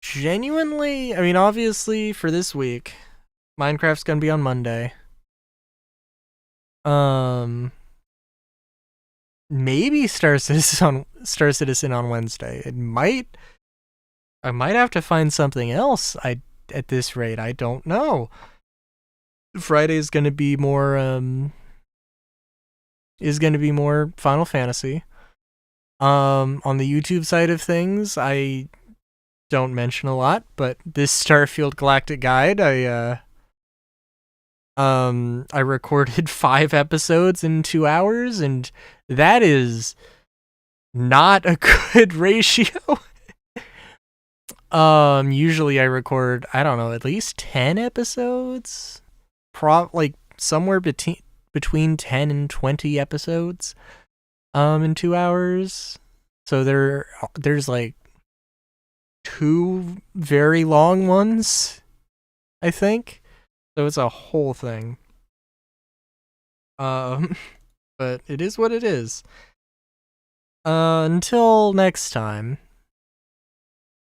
genuinely, I mean, obviously for this week, Minecraft's gonna be on Monday. Maybe Star Citizen on Wednesday. I might have to find something else. At this rate, I don't know. Friday's gonna be more Final Fantasy. On the YouTube side of things, I don't mention a lot, but this Starfield Galactic Guide, I recorded 5 episodes in 2 hours, and that is not a good ratio. Usually I record, I don't know, at least 10 episodes, like somewhere between 10 and 20 episodes, in 2 hours. So there's like 2 very long ones, I think. So it's a whole thing. But it is what it is. Until next time.